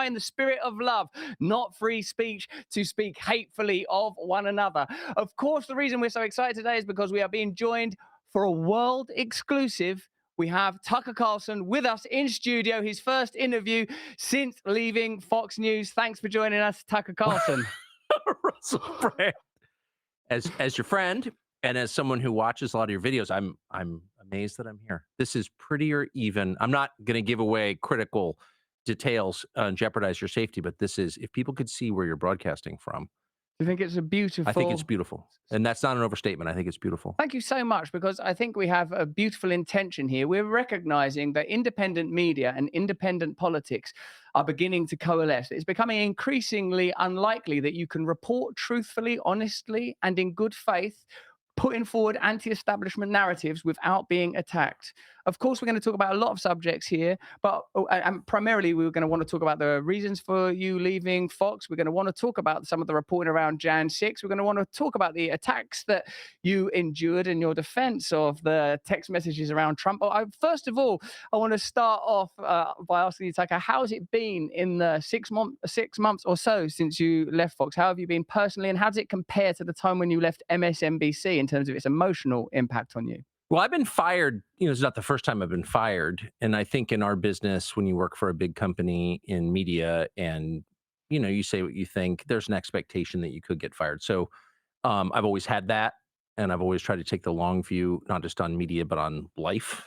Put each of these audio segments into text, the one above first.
in the spirit of love, not free speech to speak hatefully of one another. Of course, the reason we're so excited today is because we are being joined for a world exclusive. We have Tucker Carlson with us in studio, his first interview since leaving Fox News. Thanks for joining us, Tucker Carlson. Russell Brand. As your friend and as someone who watches a lot of your videos, I'm amazed that I'm here. This is prettier even. I'm not going to give away critical details and jeopardize your safety, but this is, if people could see where you're broadcasting from, You think it's a I think it's beautiful. beautiful. And that's not an overstatement. I think it's beautiful. Thank you so much, because I think we have a beautiful intention here. We're recognizing that independent media and independent politics are beginning to coalesce. It's becoming increasingly unlikely that you can report truthfully, honestly, and in good faith, putting forward anti-establishment narratives without being attacked. Of course, we're going to talk about a lot of subjects here, but and primarily we're going to want to talk about the reasons for you leaving Fox. We're going to want to talk about some of the reporting around Jan 6. We're going to want to talk about the attacks that you endured in your defense of the text messages around Trump. First of all, I want to start off by asking you, Tucker, how's it been in the 6 months or so since you left Fox? How have you been personally, and how does it compare to the time when you left MSNBC in terms of its emotional impact on you? Well, I've been fired. It's not the first time I've been fired. And I think in our business, when you work for a big company in media and, you say what you think, there's an expectation that you could get fired. So I've always had that. And I've always tried to take the long view, not just on media, but on life.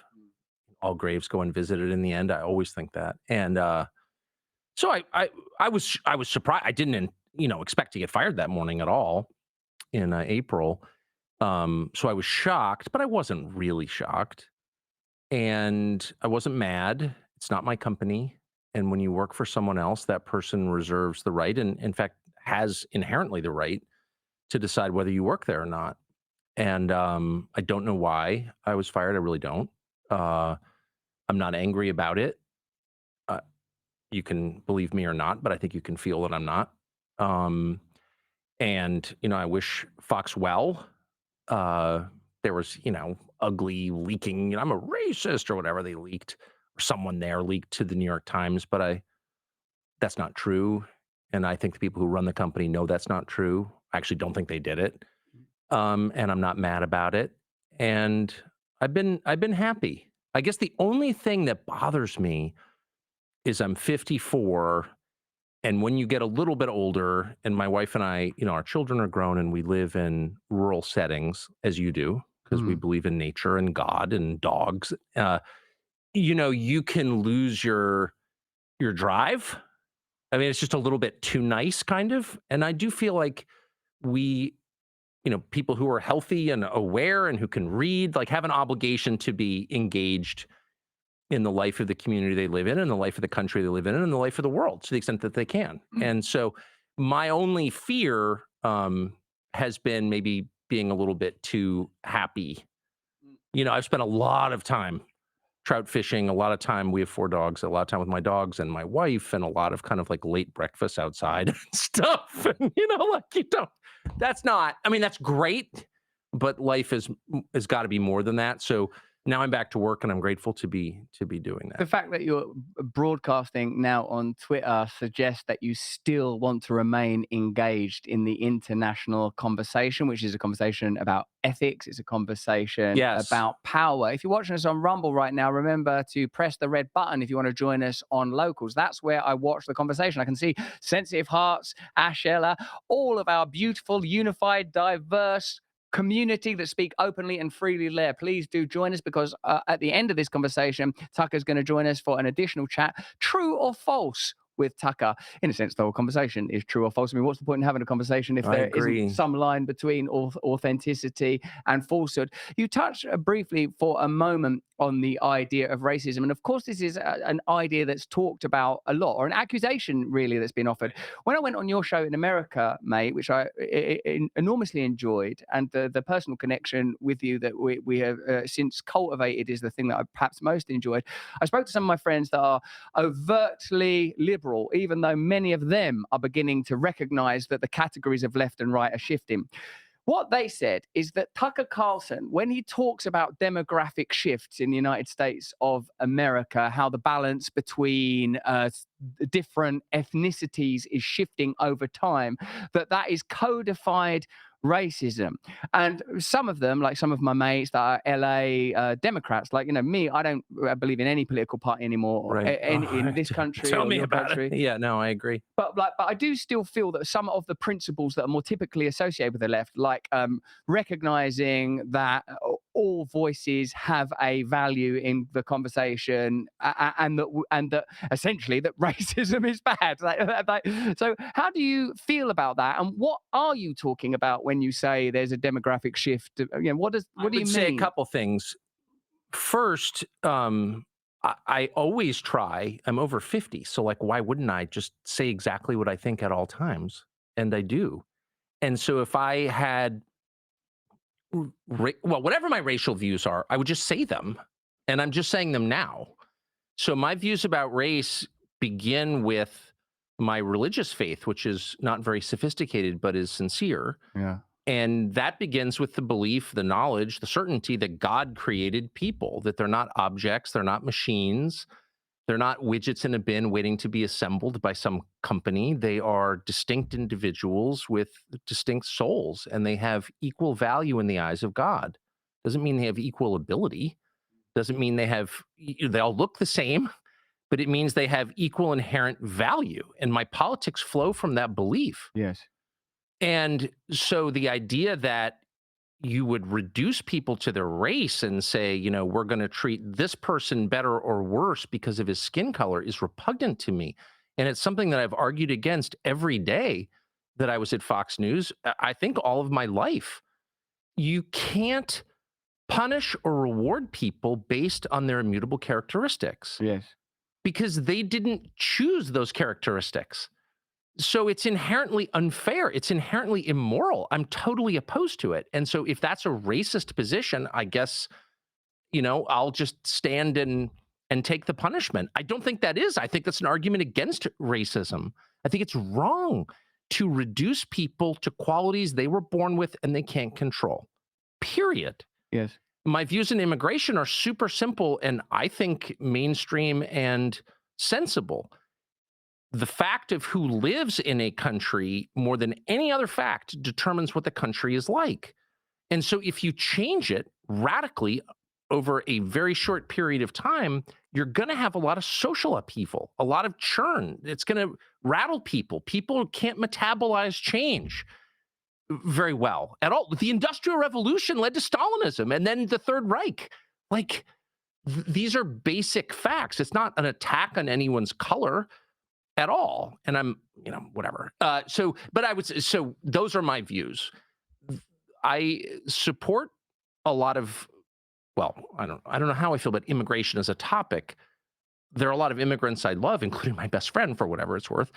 All graves go unvisited in the end. I always think that. And so I was surprised. I didn't, expect to get fired that morning at all in April. So I was shocked, but I wasn't really shocked. And I wasn't mad. It's not my company. And when you work for someone else, that person reserves the right, and in fact has inherently the right to decide whether you work there or not. And I don't know why I was fired. I really don't. I'm not angry about it. Uh, you can believe me or not, but I think you can feel that I'm not. Um, and I wish Fox well. There was, ugly leaking, I'm a racist or whatever they leaked, or someone there leaked to the New York Times, but that's not true. And I think the people who run the company know that's not true. I actually don't think they did it. And I'm not mad about it. And I've been happy. I guess the only thing that bothers me is I'm 54. And when you get a little bit older, and my wife and I, our children are grown and we live in rural settings, as you do, because we believe in nature and God and dogs, you can lose your drive. I mean, it's just a little bit too nice, kind of. And I do feel like we, people who are healthy and aware and who can read, like, have an obligation to be engaged in the life of the community they live in, and the life of the country they live in, and the life of the world to the extent that they can. And so my only fear has been maybe being a little bit too happy. I've spent a lot of time trout fishing, a lot of time, we have 4 dogs, a lot of time with my dogs and my wife, and a lot of kind of like late breakfast outside and stuff. And, that's not, I mean, that's great, but life has got to be more than that. So now I'm back to work, and I'm grateful to be doing The that. fact that you're broadcasting now on Twitter suggests that you still want to remain engaged in the international conversation, which is a conversation about ethics. It's a conversation Yes. about power. If you're watching us on Rumble right now, remember to press the red button if you want to join us on Locals. That's where I watch the conversation. I can see Sensitive Hearts, Ash Ella, all of our beautiful, unified, diverse community that speak openly and freely there. Please do join us, because at the end of this conversation, Tucker's going to join us for an additional chat. True or false with Tucker? In a sense, the whole conversation is true or false. I mean, what's the point in having a conversation if I there agree. isn't some line between authenticity and falsehood? You touched briefly for a moment on the idea of racism. And of course, this is an idea that's talked about a lot, or an accusation really that's been offered. When I went on your show in America, mate, which I enormously enjoyed, and the personal connection with you that we have since cultivated is the thing that I perhaps most enjoyed. I spoke to some of my friends that are overtly liberal, even though many of them are beginning to recognize that the categories of left and right are shifting. What they said is that Tucker Carlson, when he talks about demographic shifts in the United States of America, how the balance between different ethnicities is shifting over time, that is codified racism. And some of them, like some of my mates that are LA Democrats, like, me, I don't believe in any political party anymore Right. in this country Tell or me your about it. country. Yeah, no, I agree. But I do still feel that some of the principles that are more typically associated with the left, like recognizing that all voices have a value in the conversation, and that essentially that racism is bad. So, how do you feel about that? And what are you talking about when you say there's a demographic shift? I What do you would say a mean? couple things. First, I always try. I'm over 50, so like, why wouldn't I just say exactly what I think at all times? And I do. And so if I had, well, whatever my racial views are, I would just say them, and I'm just saying them now. So my views about race begin with my religious faith, which is not very sophisticated but is sincere. Yeah. And that begins with the belief, the knowledge, the certainty that God created people, that they're not objects, they're not machines, they're not widgets in a bin waiting to be assembled by some company. They are distinct individuals with distinct souls, and they have equal value in the eyes of God. Doesn't mean they have equal ability, doesn't mean they all look the same, but it means they have equal inherent value. And my politics flow from that belief. Yes. And so the idea that you would reduce people to their race and say, we're going to treat this person better or worse because of his skin color is repugnant to me. And it's something that I've argued against every day that I was at Fox News. I think all of my life. You can't punish or reward people based on their immutable characteristics Yes. because they didn't choose those characteristics. So it's inherently unfair. It's inherently immoral. I'm totally opposed to it. And so if that's a racist position, I guess, I'll just stand and take the punishment. I don't think that is. I think that's an argument against racism. I think it's wrong to reduce people to qualities they were born with and they can't control. Period. Yes. My views on immigration are super simple and I think mainstream and sensible. The fact of who lives in a country more than any other fact determines what the country is like. And so if you change it radically over a very short period of time, you're going to have a lot of social upheaval, a lot of churn. It's going to rattle people. People can't metabolize change very well at all. The Industrial Revolution led to Stalinism and then the Third Reich. Like, these are basic facts. It's not an attack on anyone's color at all. And I'm, whatever. But I would say, so those are my views. I support a lot of, well, I don't know how I feel about immigration as a topic. There are a lot of immigrants I love, including my best friend, for whatever it's worth.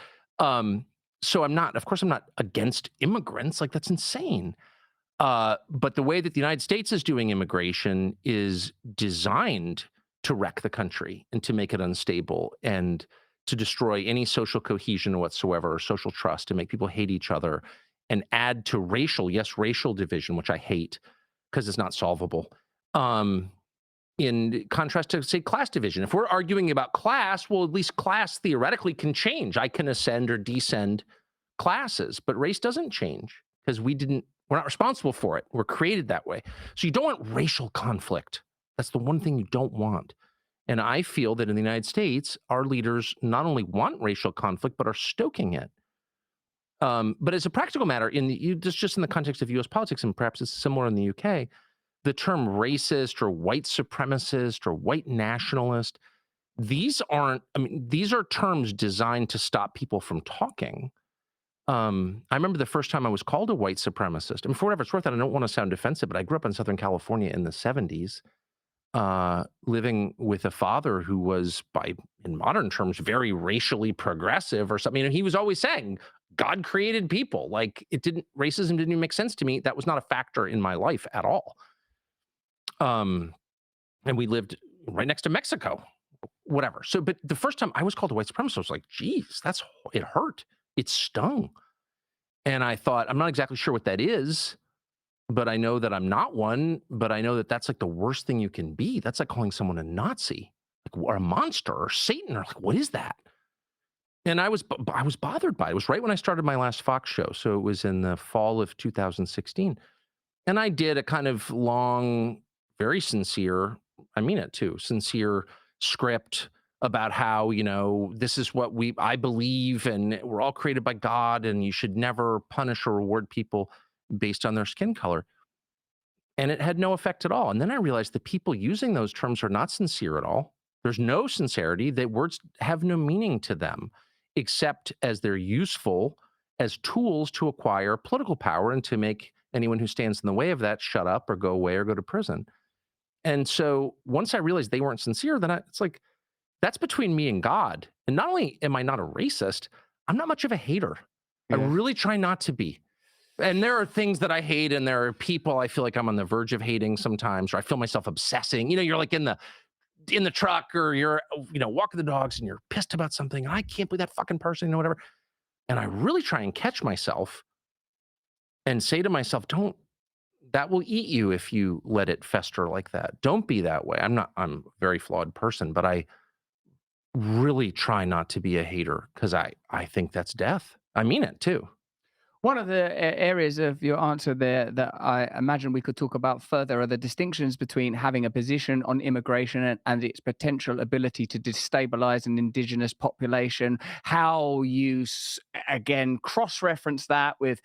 So of course, I'm not against immigrants. Like, that's insane. But the way that the United States is doing immigration is designed to wreck the country and to make it unstable and to destroy any social cohesion whatsoever or social trust, to make people hate each other and add to racial division, which I hate because it's not solvable. In contrast to, say, class division. If we're arguing about class, well, at least class theoretically can change. I can ascend or descend classes, but race doesn't change because we're not responsible for it. We're created that way. So you don't want racial conflict. That's the one thing you don't want. And I feel that in the United States, our leaders not only want racial conflict, but are stoking it. But as a practical matter, just in the context of U.S. politics, and perhaps it's similar in the U.K., the term racist or white supremacist or white nationalist, these are terms designed to stop people from talking. I remember the first time I was called a white supremacist. And for whatever it's worth, I don't want to sound offensive, but I grew up in Southern California in the 70s. Living with a father who was, in modern terms, very racially progressive or something. And he was always saying, God created people. Like, racism didn't even make sense to me. That was not a factor in my life at all. And we lived right next to Mexico, whatever. So, but the first time I was called a white supremacist, I was like, geez, it hurt. It stung. And I thought, I'm not exactly sure what that is. but I know that I'm not one, but I know that that's like the worst thing you can be. That's like calling someone a Nazi, like, or a monster or Satan, or like, what is that? And I was bothered by it. It was right when I started my last Fox show, so it was in the fall of 2016, and I did a kind of long, very sincere, I mean it too, sincere script about how, this is what I believe, and we're all created by God, and you should never punish or reward people based on their skin color. And it had no effect at all. And then I realized the people using those terms are not sincere at all. There's no sincerity. That words have no meaning to them, except as they're useful as tools to acquire political power and to make anyone who stands in the way of that shut up or go away or go to prison. And so once I realized they weren't sincere, then it's like, that's between me and God. And not only am I not a racist, I'm not much of a hater. I Yeah. really try not to be. And there are things that I hate, and there are people I feel like I'm on the verge of hating sometimes, or I feel myself obsessing. You're like in the truck, or you're walking the dogs, and you're pissed about something, and I can't believe that fucking person, whatever. And I really try and catch myself and say to myself, don't. That will eat you if you let it fester like that. Don't be that way. I'm a very flawed person, but I really try not to be a hater because I think that's death. I mean it too. One of the areas of your answer there that I imagine we could talk about further are the distinctions between having a position on immigration and its potential ability to destabilize an indigenous population, how you, again, cross reference that with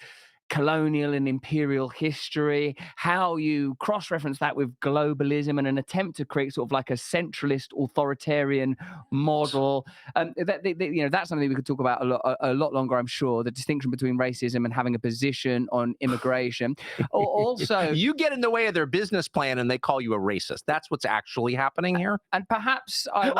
colonial and imperial history, how you cross reference that with globalism and an attempt to create sort of like a centralist authoritarian model. That's something we could talk about a lot longer, I'm sure. The distinction between racism and having a position on immigration. Also, You get in the way of their business plan and they call you a racist. That's what's actually happening here. and perhaps I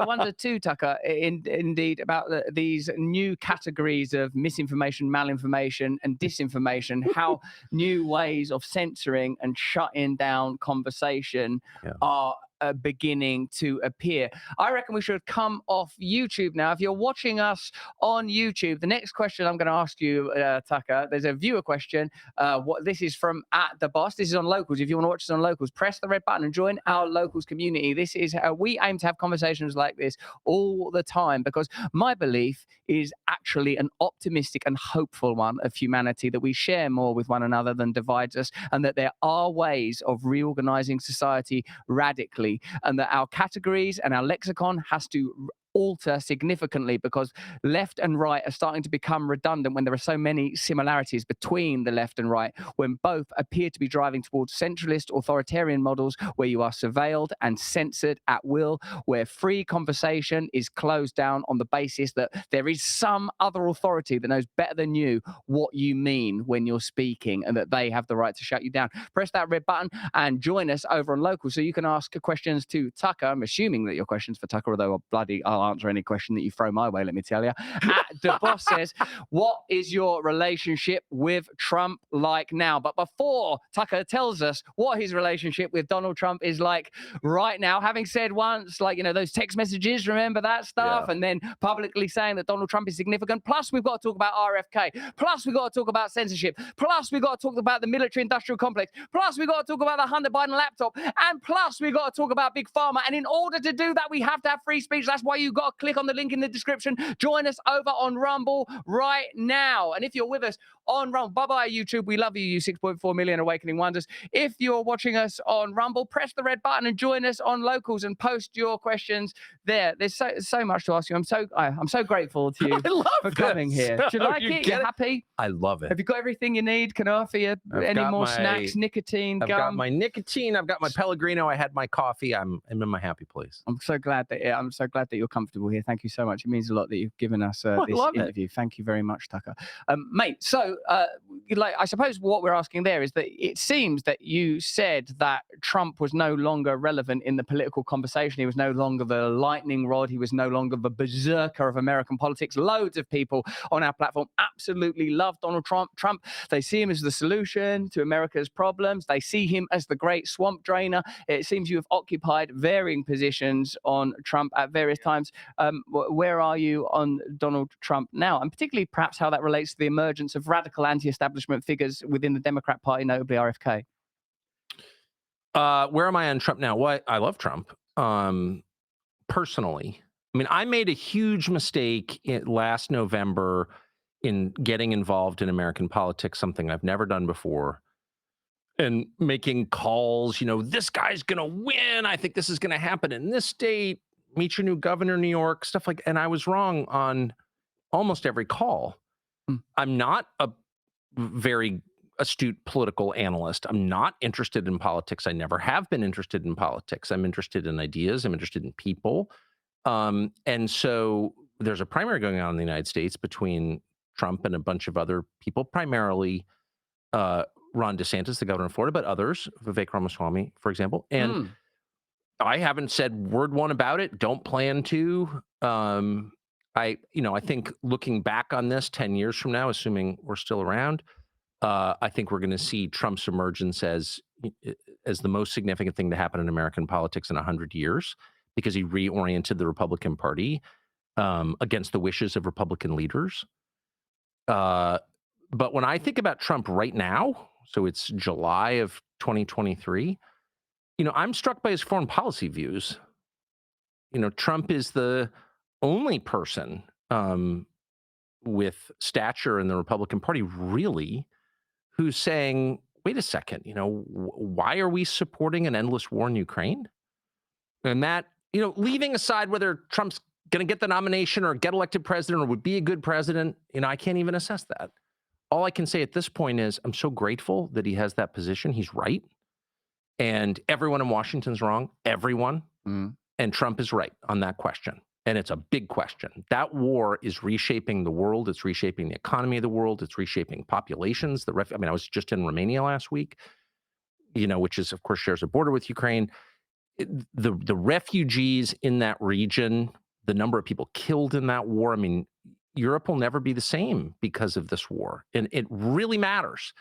wonder too, Tucker, indeed, about these new categories of misinformation, malinformation, and disinformation. How new ways of censoring and shutting down conversation Yeah. are beginning to appear. I reckon we should come off YouTube now. If you're watching us on YouTube, the next question I'm going to ask you, Tucker, there's a viewer question. What this is from at the boss. This is on locals. If you want to watch us on locals, press the red button and join our locals community. This is how we aim to have conversations like this all the time, because my belief is actually an optimistic and hopeful one of humanity, that we share more with one another than divides us, and that there are ways of reorganizing society radically, and that our categories and our lexicon has to alter significantly, because left and right are starting to become redundant when there are so many similarities between the left and right, when both appear to be driving towards centralist authoritarian models where you are surveilled and censored at will, where free conversation is closed down on the basis that there is some other authority that knows better than you what you mean when you're speaking, and that they have the right to shut you down. Press that red button and join us over on local so you can ask questions to Tucker. I'm assuming that your questions for Tucker, although I'll answer any question that you throw my way, let me tell you. At the boss says, what is your relationship with Trump like now? But before Tucker tells us what his relationship with Donald Trump is like right now, having said once, those text messages, remember that stuff? Yeah. And then publicly saying that Donald Trump is significant. Plus, we've got to talk about RFK. Plus, we've got to talk about censorship. Plus, we've got to talk about the military industrial complex. Plus, we've got to talk about the Hunter Biden laptop. And plus, we've got to talk about Big Pharma. And in order to do that, we have to have free speech. That's why you've got to click on the link in the description. Join us over on Rumble right now. And if you're with us on Rumble, bye-bye, YouTube. We love you, you 6.4 million awakening wonders. If you're watching us on Rumble, press the red button and join us on Locals and post your questions there. There's so much to ask you. I'm so grateful to you I love for coming here. Do you like it? You happy? I love it. Have you got everything you need? Can I offer you any more snacks, nicotine, I've gum? got my nicotine. I've got my Pellegrino. I had my coffee. I'm in my happy place. I'm so glad that you're comfortable here. Thank you so much. It means a lot that you've given us this interview. Thank you very much, Tucker. Mate, so I suppose what we're asking there is that it seems that you said that Trump was no longer relevant in the political conversation. He was no longer the lightning rod. He was no longer the berserker of American politics. Loads of people on our platform absolutely love Donald Trump. They see him as the solution to America's problems. They see him as the great swamp drainer. It seems you have occupied varying positions on Trump at various times. influence. Where are you on Donald Trump now? And particularly perhaps how that relates to the emergence of radical anti-establishment figures within the Democrat Party, notably RFK. Where am I on Trump now? What I love Trump. Personally, I mean, I made a huge mistake last November in getting involved in American politics, something I've never done before, and making calls. This guy's going to win. I think this is going to happen in this state. Meet your new governor in New York, stuff like. And I was wrong on almost every call. Mm. I'm not a very astute political analyst. I'm not interested in politics. I never have been interested in politics. I'm interested in ideas. I'm interested in people. And so there's a primary going on in the United States between Trump and a bunch of other people, primarily Ron DeSantis, the governor of Florida, but others, Vivek Ramaswamy, for example. And Mm. I haven't said word one about it. Don't plan to. I think looking back on this 10 years from now, assuming we're still around, I think we're going to see Trump's emergence as the most significant thing to happen in American politics in 100 years, because he reoriented the Republican Party against the wishes of Republican leaders. But when I think about Trump right now, so it's July of 2023, I'm struck by his foreign policy views. Trump is the only person with stature in the Republican Party, really, who's saying, wait a second, why are we supporting an endless war in Ukraine? And that, leaving aside whether Trump's going to get the nomination or get elected president or would be a good president, I can't even assess that. All I can say at this point is I'm so grateful that he has that position. He's right. And everyone in Washington's wrong. Everyone. Mm. And Trump is right on that question. And it's a big question. That war is reshaping the world. It's reshaping the economy of the world. It's reshaping populations. I was just in Romania last week, which is, of course, shares a border with Ukraine. The refugees in that region, the number of people killed in that war. I mean, Europe will never be the same because of this war. And it really matters.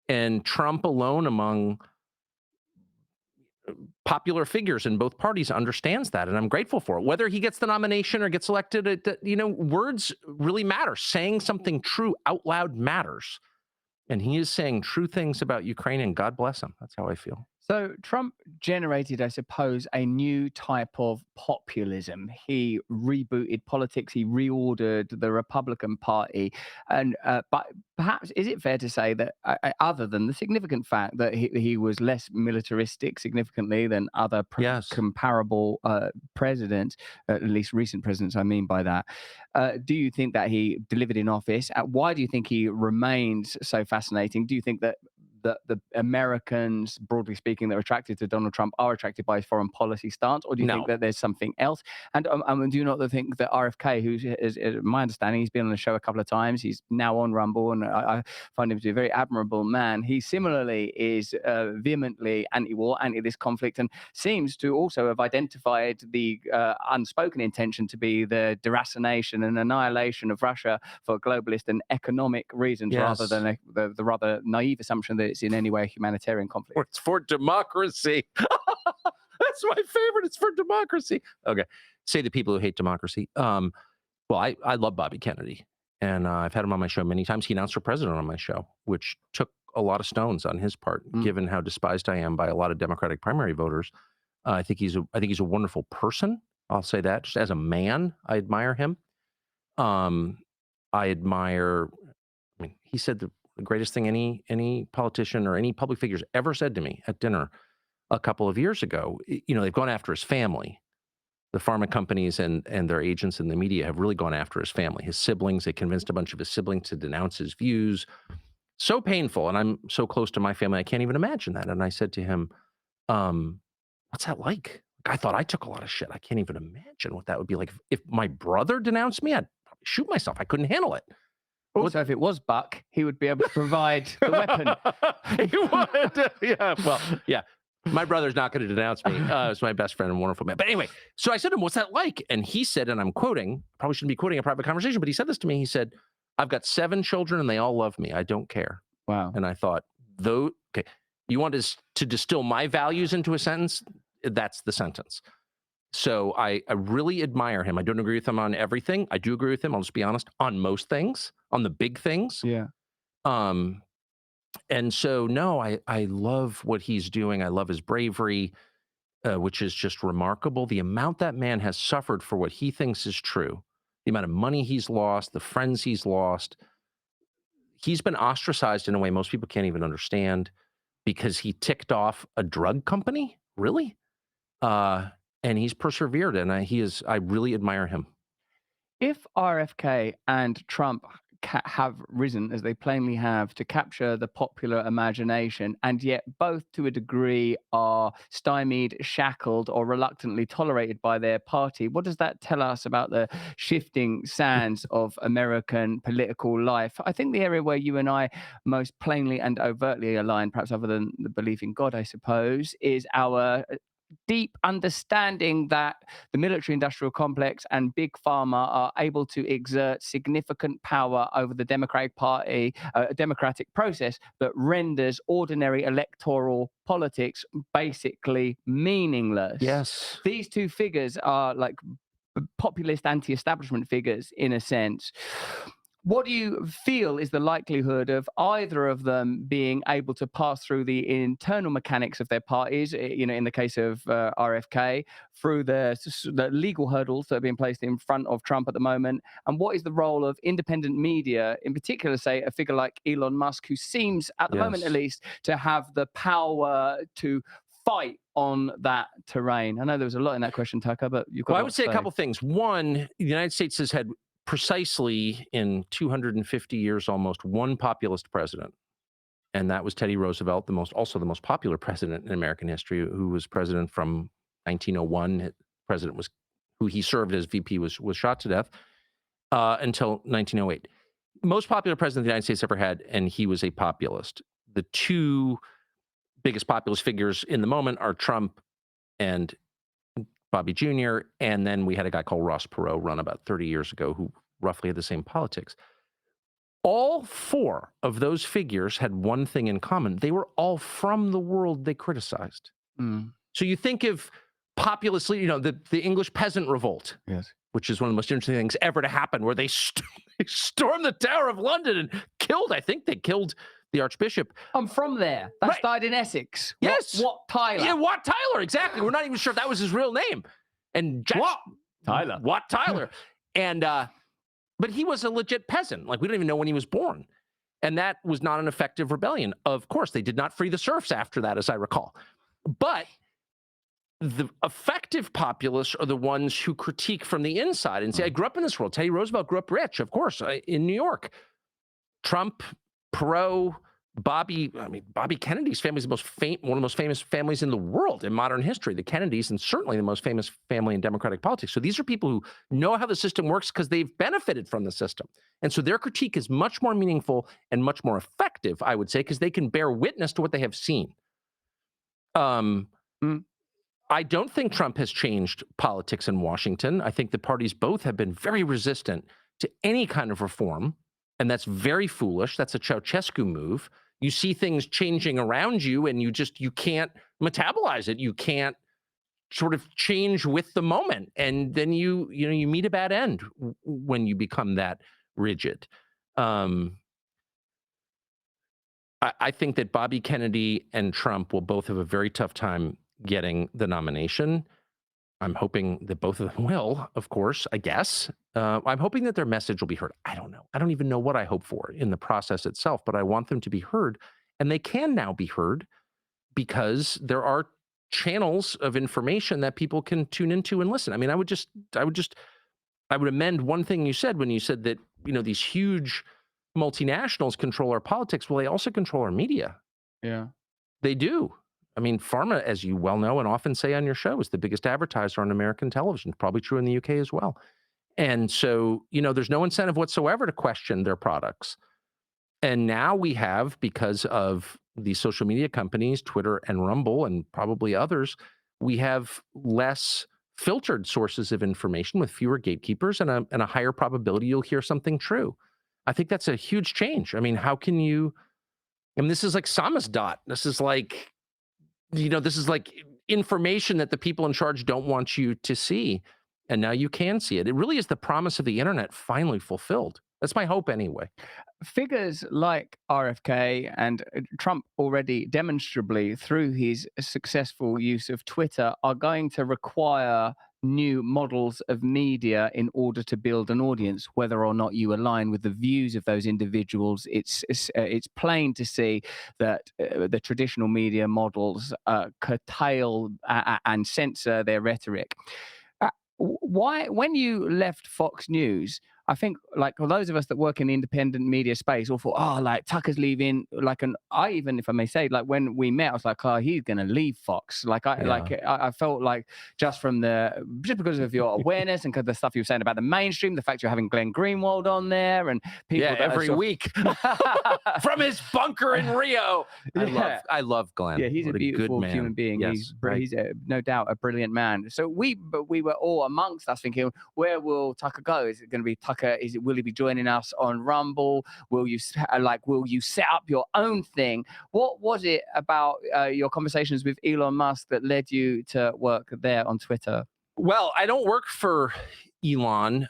And Trump alone among popular figures in both parties understands that, and I'm grateful for it. Whether he gets the nomination or gets elected, words really matter. Saying something true out loud matters, and he is saying true things about Ukraine, and God bless him. That's how I feel. So Trump generated, I suppose, a new type of populism. He rebooted politics. He reordered the Republican Party, and but perhaps is it fair to say that, other than the significant fact that he was less militaristic significantly than other Yes. comparable presidents, at least recent presidents, I mean by that, do you think that he delivered in office? Why do you think he remains so fascinating? Do you think that the Americans, broadly speaking, that are attracted to Donald Trump are attracted by his foreign policy stance, or do you think No. that there's something else? And do you not think that RFK, who's is my understanding, he's been on the show a couple of times, he's now on Rumble, and I find him to be a very admirable man. He similarly is vehemently anti-war, anti this conflict, and seems to also have identified the unspoken intention to be the deracination and annihilation of Russia for globalist and economic reasons, rather Yes. than the rather naive assumption that it's in any way a humanitarian conflict. It's for democracy. That's my favorite. It's for democracy. Okay. Say the people who hate democracy. Well, I love Bobby Kennedy, and I've had him on my show many times. He announced for president on my show, which took a lot of stones on his part, given how despised I am by a lot of Democratic primary voters. I think he's a wonderful person. I'll say that. Just as a man, I admire him. I admire. I mean, he said the greatest thing any politician or any public figures ever said to me at dinner a couple of years ago. They've gone after his family. The pharma companies and their agents in the media have really gone after his family, his siblings. They convinced a bunch of his siblings to denounce his views. So painful. And I'm so close to my family, I can't even imagine that. And I said to him, what's that like? I thought I took a lot of shit. I can't even imagine what that would be like. If my brother denounced me, I'd probably shoot myself. I couldn't handle it. Also, if it was Buck, he would be able to provide the weapon. He would. Yeah. Well, yeah. My brother's not going to denounce me. It's my best friend and wonderful man. But anyway, so I said to him, what's that like? And he said, and I'm quoting, probably shouldn't be quoting a private conversation, but he said this to me. He said, I've got 7 children and they all love me. I don't care. Wow. And I thought, okay, you want to distill my values into a sentence? That's the sentence. So I really admire him. I don't agree with him on everything. I do agree with him, I'll just be honest, on most things, on the big things. Yeah. Um, and so, no, I love what he's doing. I love his bravery, which is just remarkable. The amount that man has suffered for what he thinks is true, the amount of money he's lost, the friends he's lost. He's been ostracized in a way most people can't even understand because he ticked off a drug company. Really? Uh, and he's persevered, and I really admire him. If RFK and Trump have risen, as they plainly have, to capture the popular imagination, and yet both to a degree are stymied, shackled, or reluctantly tolerated by their party, what does that tell us about the shifting sands of American political life? I think the area where you and I most plainly and overtly align, perhaps other than the belief in God, I suppose, is our deep understanding that the military industrial complex and big pharma are able to exert significant power over the Democratic Party, a democratic process that renders ordinary electoral politics basically meaningless. Yes. These two figures are like populist anti-establishment figures in a sense. What do you feel is the likelihood of either of them being able to pass through the internal mechanics of their parties, in the case of RFK, through the legal hurdles that are being placed in front of Trump at the moment? And what is the role of independent media, in particular, say, a figure like Elon Musk, who seems, at the moment at Yes. least, to have the power to fight on that terrain? I know there was a lot in that question, Tucker, but you've got Well, a I lot would to say a say. couple things. One, the United States has had precisely in 250 years almost one populist president, and that was Teddy Roosevelt, the most popular president in American history, who was president from 1901. President was who he served as VP was shot to death until 1908. Most popular president the United States ever had, and he was a populist. The two biggest populist figures in the moment are Trump and Bobby Jr. And then we had a guy called Ross Perot run about 30 years ago who roughly had the same politics. All four of those figures had one thing in common. They were all from the world they criticized. Mm, So you think of populist, the English peasant revolt, yes. which is one of the most interesting things ever to happen, where they they stormed the Tower of London and I think they killed the Archbishop. I'm from there. That's Right. died in Essex. Yes. What Tyler? Yeah, Wat Tyler, exactly. We're not even sure if that was his real name. And What Tyler? Wat Tyler. And but he was a legit peasant. Like, we don't even know when he was born. And that was not an effective rebellion. Of course, they did not free the serfs after that, as I recall. But the effective populists are the ones who critique from the inside and say, I grew up in this world. Teddy Roosevelt grew up rich, of course, in New York. Trump, Perot, Bobby Kennedy's family is one of the most famous families in the world in modern history, the Kennedys, and certainly the most famous family in Democratic politics. So these are people who know how the system works because they've benefited from the system. And so their critique is much more meaningful and much more effective, I would say, because they can bear witness to what they have seen. Mm, I don't think Trump has changed politics in Washington. I think the parties both have been very resistant to any kind of reform, and that's very foolish. That's a Ceausescu move. You see things changing around you, and you can't metabolize it. You can't sort of change with the moment, and then you meet a bad end when you become that rigid. Um, I think that Bobby Kennedy and Trump will both have a very tough time getting the nomination. I'm hoping that both of them will, of course, I guess. I'm hoping that their message will be heard. I don't know. I don't even know what I hope for in the process itself, but I want them to be heard. And they can now be heard because there are channels of information that people can tune into and listen. I mean, I would amend one thing you said when you said that, these huge multinationals control our politics. Well, they also control our media. yeah. They do. I mean, pharma, as you well know and often say on your show, is the biggest advertiser on American television. Probably true in the UK as well. And so, there's no incentive whatsoever to question their products. And now we have, because of the social media companies, Twitter and Rumble, and probably others, we have less filtered sources of information with fewer gatekeepers and a higher probability you'll hear something true. I think that's a huge change. I mean, how can you? I mean, this is like samizdat. This is like information that the people in charge don't want you to see. And now you can see it. It really is the promise of the internet finally fulfilled. That's my hope anyway. Figures like RFK and Trump already demonstrably through his successful use of Twitter are going to require new models of media in order to build an audience, whether or not you align with the views of those individuals. It's plain to see that the traditional media models curtail and censor their rhetoric. uh, why, when you left Fox News, I think, like, for those of us that work in the independent media space, all thought, oh, like Tucker's leaving. Like, I even, if I may say, like when we met, I was like, oh, he's gonna leave Fox. Yeah. I felt like just because of your awareness and because the stuff you were saying about the mainstream, the fact you're having Glenn Greenwald on there and Yeah, people that are every sort week of from his bunker in Rio. yeah. I love Glenn. Yeah, he's a What a good beautiful human man. being. Yes, right. He's no doubt a brilliant man. So we were all amongst us thinking, where will Tucker go? Is it going to be Tucker? Will he be joining us on Rumble? Will you set up your own thing? What was it about your conversations with Elon Musk that led you to work there on Twitter? Well, I don't work for Elon.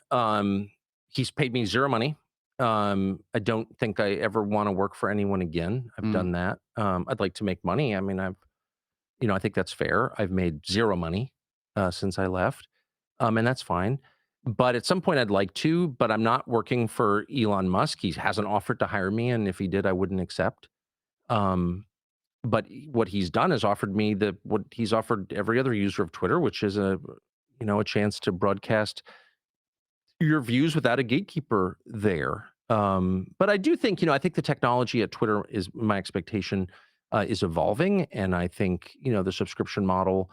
He's paid me zero money. I don't think I ever want to work for anyone again. I've Mm, done that. I'd like to make money. I mean, I think that's fair. I've made zero money since I left, and that's fine. But at some point, I'd like to. But I'm not working for Elon Musk. He hasn't offered to hire me, and if he did, I wouldn't accept. Um, but what he's done is offered me what he's offered every other user of Twitter, which is a chance to broadcast your views without a gatekeeper there. But I do think, I think the technology at Twitter is my expectation is evolving, and I think the subscription model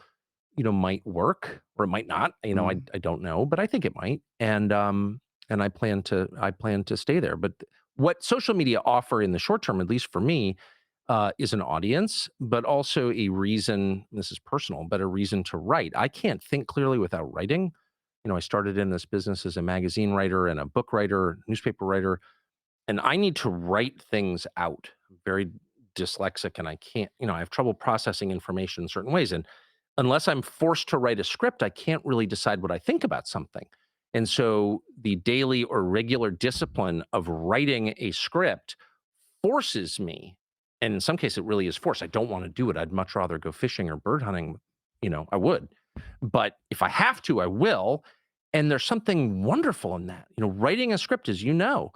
might work or it might not. mm. I don't know, but I think it might, and I plan to stay there. But what social media offer in the short term, at least for me, is an audience, but also a reason. This is personal, but a reason to write. I can't think clearly without writing. I started in this business as a magazine writer and a book writer, newspaper writer, and I need to write things out. I'm very dyslexic and I can't, I have trouble processing information in certain ways. And unless I'm forced to write a script, I can't really decide what I think about something. And so the daily or regular discipline of writing a script forces me, and in some cases it really is forced. I don't want to do it. I'd much rather go fishing or bird hunting, I would. But if I have to, I will. And there's something wonderful in that. Writing a script, as you know,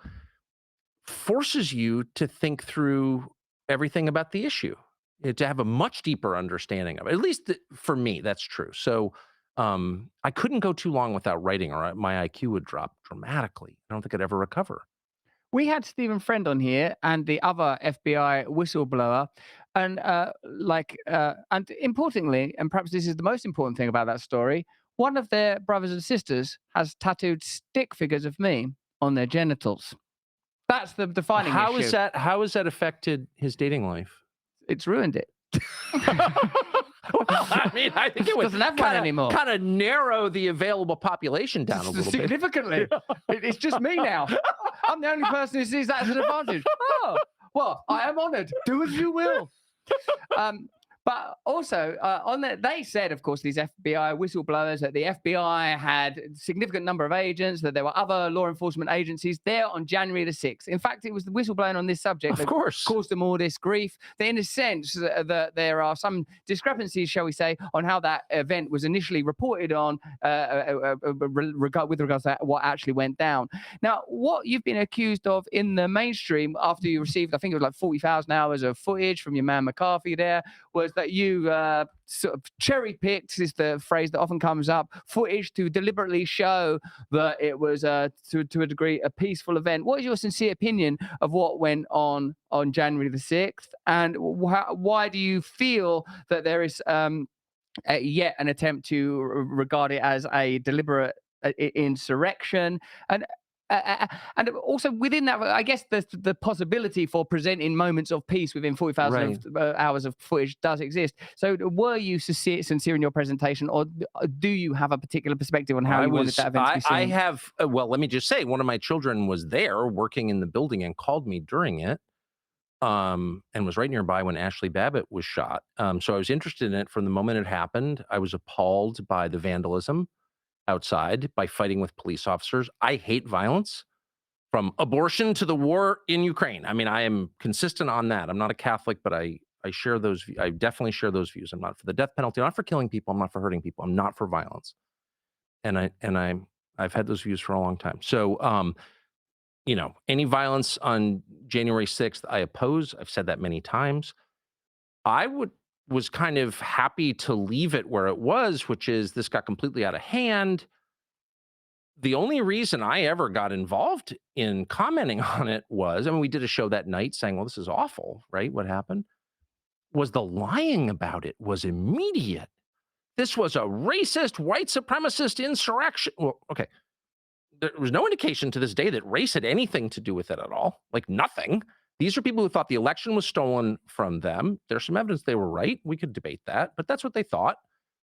forces you to think through everything about the issue, to have a much deeper understanding of it. At least for me, that's true. So I couldn't go too long without writing, or my IQ would drop dramatically. I don't think I'd ever recover. We had Stephen Friend on here and the other FBI whistleblower. And importantly, and perhaps this is the most important thing about that story, one of their brothers and sisters has tattooed stick figures of me on their genitals. That's the defining issue. How has that affected his dating life? It's ruined it. Well, I mean, I think it would Doesn't have one anymore. kind of narrow the available population down a little bit. Significantly. It's just me now. I'm the only person who sees that as an advantage. Oh, well, I am honored. Do as you will. But also, they said, of course, these FBI whistleblowers, that the FBI had a significant number of agents, that there were other law enforcement agencies there on January the 6th. In fact, it was the whistleblowing on this subject Of that course. caused them all this grief. That in a sense, that there are some discrepancies, shall we say, on how that event was initially reported on with regards to what actually went down. Now, what you've been accused of in the mainstream after you received, I think it was like 40,000 hours of footage from your man McCarthy there, was that you sort of cherry picked, is the phrase that often comes up, footage to deliberately show that it was to a degree a peaceful event. What is your sincere opinion of what went on January the 6th, and why do you feel that there is yet an attempt to regard it as a deliberate insurrection? And also within that, I guess the possibility for presenting moments of peace within 40,000 Right. hours of footage does exist. So were you sincere in your presentation, or do you have a particular perspective on how you wanted that event to be seen? I have, well, let me just say, one of my children was there working in the building and called me during it. and was right nearby when Ashley Babbitt was shot. So I was interested in it from the moment it happened. I was appalled by the vandalism outside, by fighting with police officers. I hate violence, from abortion to the war in Ukraine. I mean, I am consistent on that. I'm not a Catholic, but I share those. I definitely share those views. I'm not for the death penalty. I'm not for killing people. I'm not for hurting people. I'm not for violence. I've had those views for a long time. So, any violence on January 6th, I oppose. I've said that many times. I was kind of happy to leave it where it was, which is this got completely out of hand. The only reason I ever got involved in commenting on it was, I mean, we did a show that night saying, well, this is awful, right? What happened was the lying about it was immediate. This was a racist, white supremacist insurrection. Well, okay. There was no indication to this day that race had anything to do with it at all. Like nothing. These are people who thought the election was stolen from them. There's some evidence they were right. We could debate that, but that's what they thought.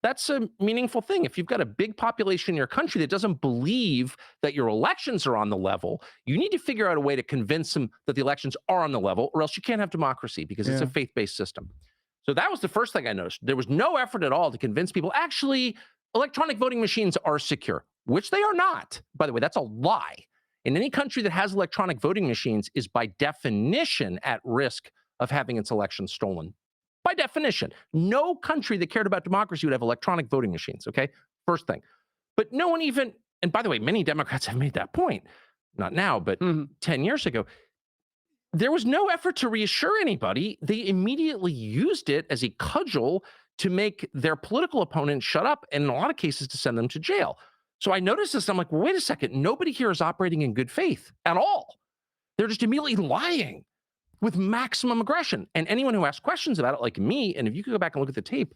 That's a meaningful thing. If you've got a big population in your country that doesn't believe that your elections are on the level, you need to figure out a way to convince them that the elections are on the level, or else you can't have democracy because it's a Yeah. faith-based system. So that was the first thing I noticed. There was no effort at all to convince people, actually, electronic voting machines are secure, which they are not. By the way, that's a lie. In any country that has electronic voting machines is by definition at risk of having its election stolen. By definition, no country that cared about democracy would have electronic voting machines. Okay. First thing. But no one even, and by the way, many Democrats have made that point, not now, but Mhm. 10 years ago. There was no effort to reassure anybody. They immediately used it as a cudgel to make their political opponent shut up, and in a lot of cases, to send them to jail. So I noticed this. I'm like, well, wait a second. Nobody here is operating in good faith at all. They're just immediately lying with maximum aggression. And anyone who asks questions about it, like me, and if you could go back and look at the tape,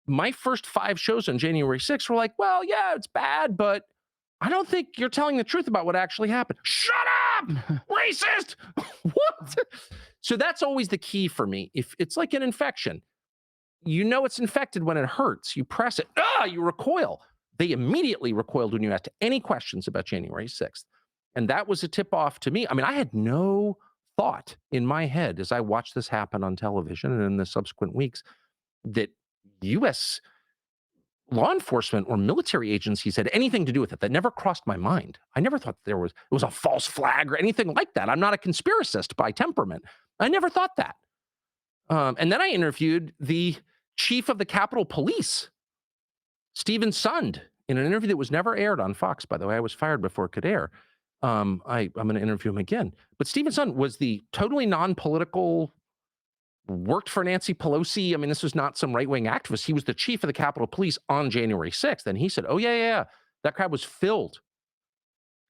my first 5 shows on January 6th were like, well, yeah, it's bad, but I don't think you're telling the truth about what actually happened. Shut up, racist. What? So that's always the key for me. If it's like an infection, you know it's infected when it hurts. You press it, you recoil. They immediately recoiled when you asked any questions about January 6th. And that was a tip off to me. I mean, I had no thought in my head as I watched this happen on television and in the subsequent weeks that US law enforcement or military agencies had anything to do with it. That never crossed my mind. I never thought it was a false flag or anything like that. I'm not a conspiracist by temperament. I never thought that. And then I interviewed the chief of the Capitol Police, Stephen Sund, in an interview that was never aired on Fox. By the way, I was fired before it could air. I'm going to interview him again. But Stephen Sund was the totally non-political, worked for Nancy Pelosi. I mean, this was not some right-wing activist. He was the chief of the Capitol Police on January 6th. And he said, oh, yeah. That crowd was filled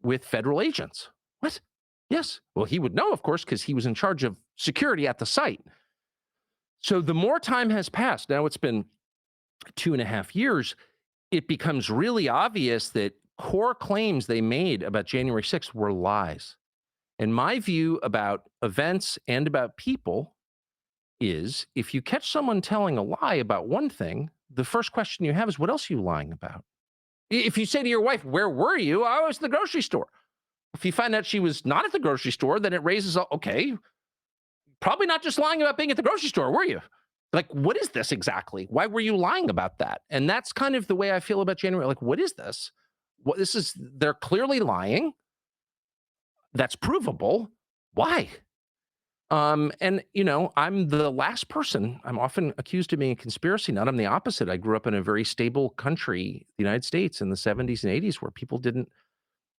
with federal agents. What? Yes. Well, he would know, of course, because he was in charge of security at the site. So the more time has passed, now it's been 2.5 years, it becomes really obvious that core claims they made about January 6th were lies. And my view about events and about people is if you catch someone telling a lie about one thing, the first question you have is, what else are you lying about? If you say to your wife, where were you? I was at the grocery store. If you find out she was not at the grocery store, then it raises, okay, probably not just lying about being at the grocery store, were you? Like, what is this exactly? Why were you lying about that? And that's kind of the way I feel about January. Like, what is this? What this is, they're clearly lying. That's provable. Why? And I'm the last person. I'm often accused of being a conspiracy nut. I'm the opposite. I grew up in a very stable country, the United States, in the 70s and 80s, where people didn't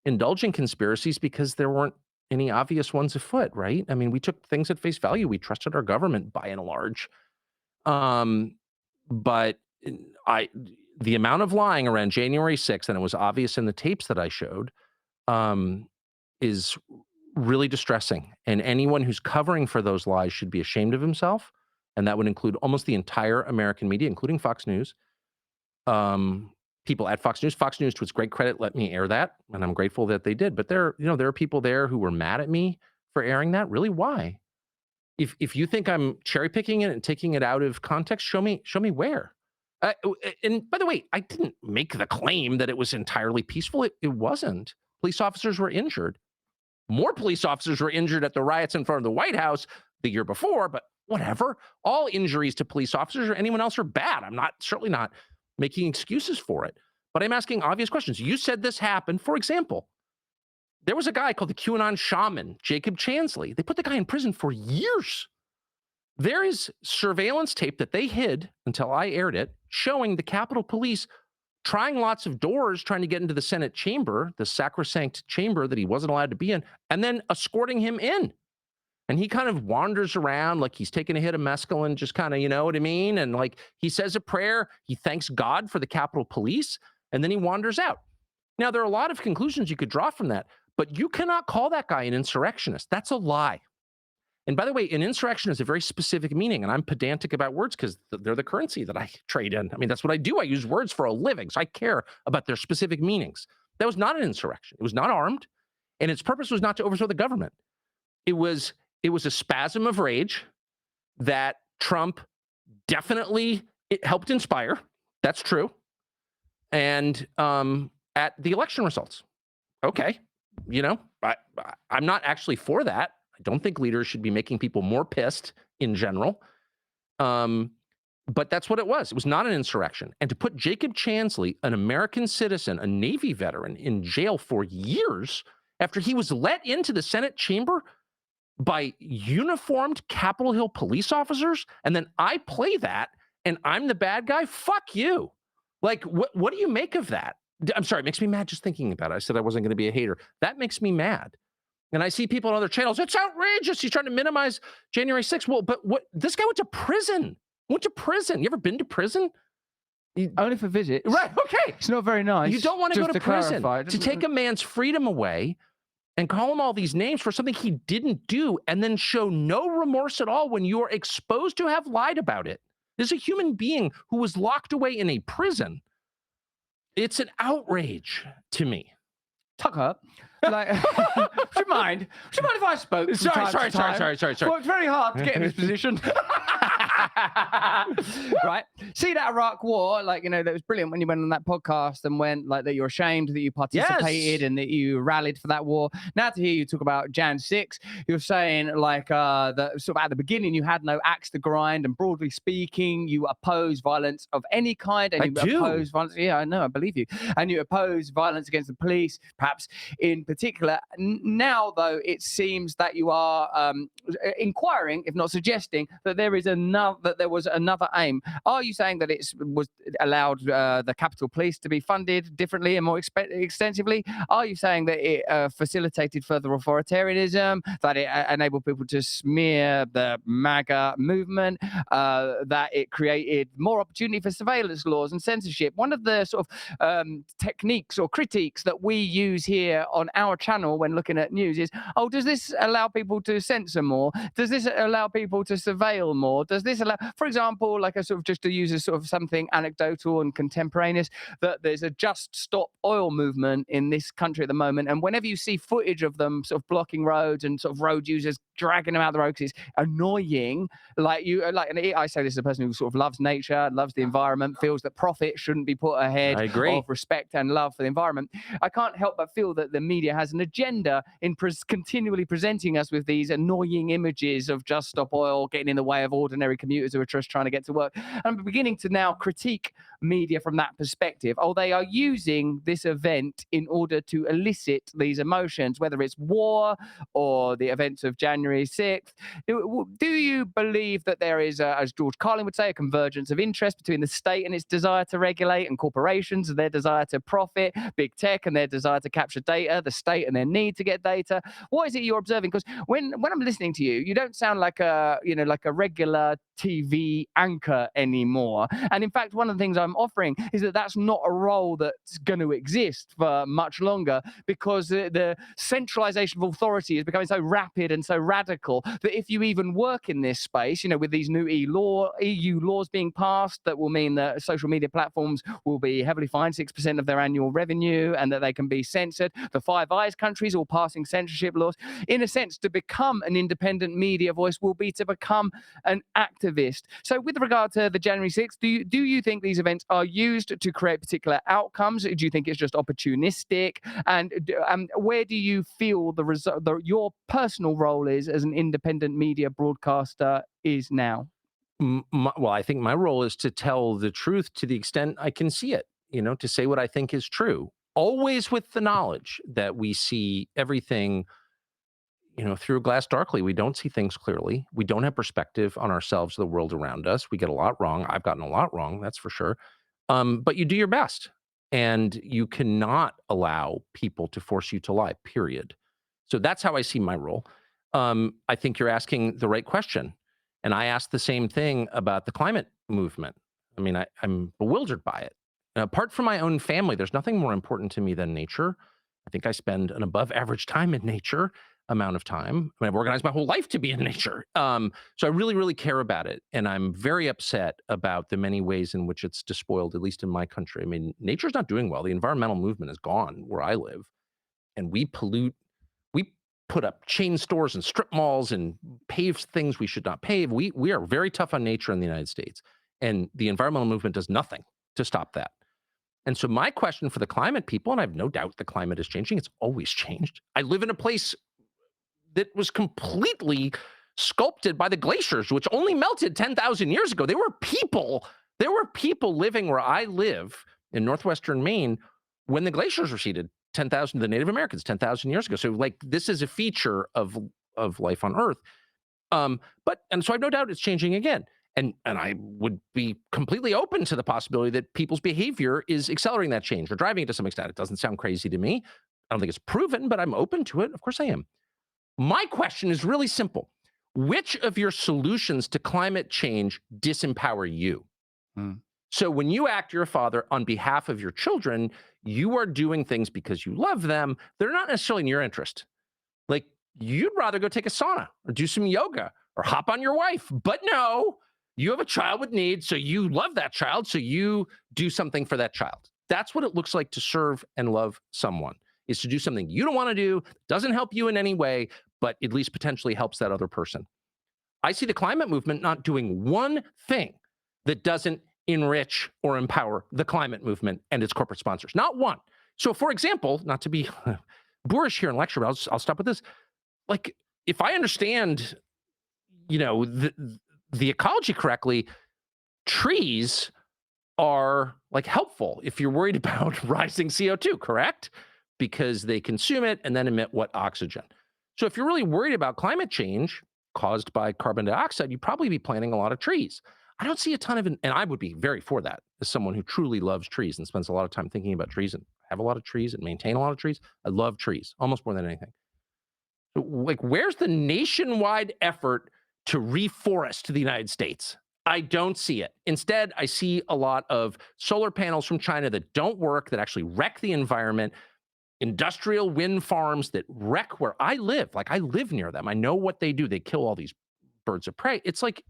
indulge in conspiracies because there weren't any obvious ones afoot, right? I mean, we took things at face value. We trusted our government by and large. But I, the amount of lying around January 6th, and it was obvious in the tapes that I showed, is really distressing. And anyone who's covering for those lies should be ashamed of himself. And that would include almost the entire American media, including Fox News. People at Fox News. Fox News, to its great credit, let me air that, and I'm grateful that they did. But there are people there who were mad at me for airing that. Really, why? If you think I'm cherry picking it and taking it out of context, show me where. And by the way, I didn't make the claim that it was entirely peaceful. It wasn't. Police officers were injured. More police officers were injured at the riots in front of the White House the year before, but whatever. All injuries to police officers or anyone else are bad. I'm certainly not making excuses for it, but I'm asking obvious questions. You said this happened. For example, there was a guy called the QAnon shaman, Jacob Chansley. They put the guy in prison for years. There is surveillance tape that they hid until I aired it, showing the Capitol Police trying lots of doors, trying to get into the Senate chamber, the sacrosanct chamber that he wasn't allowed to be in, and then escorting him in. And he kind of wanders around like he's taking a hit of mescaline, just kind of, you know what I mean? And like he says a prayer, he thanks God for the Capitol Police, and then he wanders out. Now, there are a lot of conclusions you could draw from that, but you cannot call that guy an insurrectionist. That's a lie. And by the way, an insurrection is a very specific meaning, and I'm pedantic about words because they're the currency that I trade in. I mean, that's what I do. I use words for a living, so I care about their specific meanings. That was not an insurrection. It was not armed, and its purpose was not to overthrow the government. It was a spasm of rage that Trump definitely helped inspire. That's true. And at the election results, okay, you know, I'm not actually for that. I don't think leaders should be making people more pissed in general. But that's what it was. It was not an insurrection. And to put Jacob Chansley, an American citizen, a Navy veteran, in jail for years after he was let into the Senate chamber by uniformed Capitol Hill police officers, and then I play that and I'm the bad guy? Fuck you. Like, what do you make of that? I'm sorry, it makes me mad just thinking about it. I said I wasn't going to be a hater. That makes me mad. And I see people on other channels, it's outrageous. He's trying to minimize January 6th. Well, but what? This guy went to prison. You ever been to prison? Only for visits. Right, okay. It's not very nice. You don't want to go to prison. Clarify. To take a man's freedom away and call him all these names for something he didn't do and then show no remorse at all when you're exposed to have lied about it. There's a human being who was locked away in a prison. It's an outrage to me. Tucker, like, would you mind if I spoke? Sorry. Worked very hard to get in this position. Right? See that Iraq war, like, you know, that was brilliant when you went on that podcast and went like that you're ashamed that you participated and that you rallied for that war. Now to hear you talk about Jan 6, you're saying like that sort of at the beginning you had no axe to grind, and broadly speaking, you oppose violence of any kind, and oppose violence. Yeah, I know, I believe you. And you oppose violence against the police, perhaps in particular. Now, though, it seems that you are inquiring, if not suggesting, that there was another aim. Are you saying that it was allowed the Capitol Police to be funded differently and more extensively? Are you saying that it facilitated further authoritarianism, that it enabled people to smear the MAGA movement, that it created more opportunity for surveillance laws and censorship? One of the sort of techniques or critiques that we use here on our channel when looking at news is, oh, does this allow people to censor more? Does this allow people to surveil more? Does this allow, for example, like a sort of, just to use a sort of something anecdotal and contemporaneous, that there's a Just Stop Oil movement in this country at the moment, and whenever you see footage of them sort of blocking roads and sort of road users dragging them out the road because it's annoying, and I say this as a person who sort of loves nature, loves the environment, feels that profit shouldn't be put ahead of respect and love for the environment. I can't help but feel that the media has an agenda in continually presenting us with these annoying images of Just Stop Oil getting in the way of ordinary commuters who are just trying to get to work. I'm beginning to now critique media from that perspective. Oh, they are using this event in order to elicit these emotions, whether it's war or the events of January 6th. Do you believe that there is, as George Carlin would say, a convergence of interest between the state and its desire to regulate, and corporations and their desire to profit, big tech and their desire to capture data, the state and their need to get data? What is it you're observing? Because when I'm listening to you, you don't sound like a regular TV anchor anymore. And in fact, one of the things I'm offering is that that's not a role that's going to exist for much longer, because the centralization of authority is becoming so rapid and so radical that if you even work in this space, you know, with these new EU laws being passed that will mean that social media platforms will be heavily fined 6% of their annual revenue and that they can be censored. The Five Eyes countries all passing censorship laws. In a sense, to become an independent media voice will be to become an activist. So with regard to the January 6th, do you think these events science are used to create particular outcomes? Do you think it's just opportunistic? And where do you feel your personal role is as an independent media broadcaster is now? Well, I think my role is to tell the truth to the extent I can see it, to say what I think is true, always with the knowledge that we see everything, through a glass darkly. We don't see things clearly. We don't have perspective on ourselves, the world around us. We get a lot wrong. I've gotten a lot wrong, that's for sure. But you do your best, and you cannot allow people to force you to lie, period. So that's how I see my role. I think you're asking the right question. And I asked the same thing about the climate movement. I mean, I'm bewildered by it. Apart from my own family, there's nothing more important to me than nature. I think I spend an above average time in nature amount of time. I mean, I've organized my whole life to be in nature. So I really, really care about it. And I'm very upset about the many ways in which it's despoiled, at least in my country. I mean, nature's not doing well. The environmental movement is gone where I live, and we pollute. We put up chain stores and strip malls and pave things we should not pave. We are very tough on nature in the United States, and the environmental movement does nothing to stop that. And so my question for the climate people, and I have no doubt the climate is changing. It's always changed. I live in a place that was completely sculpted by the glaciers, which only melted 10,000 years ago. There were people living where I live in northwestern Maine when the glaciers receded 10,000, the Native Americans 10,000 years ago. So like this is a feature of life on Earth. And so I have no doubt it's changing again. And I would be completely open to the possibility that people's behavior is accelerating that change or driving it to some extent. It doesn't sound crazy to me. I don't think it's proven, but I'm open to it. Of course I am. My question is really simple. Which of your solutions to climate change disempower you? Mm. So when you act, you're a father on behalf of your children, you are doing things because you love them. They're not necessarily in your interest. Like you'd rather go take a sauna or do some yoga or hop on your wife. But no, you have a child with needs. So you love that child. So you do something for that child. That's what it looks like to serve and love someone, is to do something you don't want to do, doesn't help you in any way, but at least potentially helps that other person. I see the climate movement not doing one thing that doesn't enrich or empower the climate movement and its corporate sponsors. Not one. So, for example, not to be boorish here in lecture, but I'll stop with this. Like, if I understand, the ecology correctly, trees are like helpful if you're worried about rising CO2, correct? Because they consume it and then emit what? Oxygen. So if you're really worried about climate change caused by carbon dioxide, you'd probably be planting a lot of trees. I don't see a ton of, and I would be very for that as someone who truly loves trees and spends a lot of time thinking about trees and have a lot of trees and maintain a lot of trees. I love trees almost more than anything. So, like, where's the nationwide effort to reforest the United States? I don't see it. Instead, I see a lot of solar panels from China that don't work, that actually wreck the environment, industrial wind farms that wreck where I live. Like I live near them. I know what they do. They kill all these birds of prey. It's like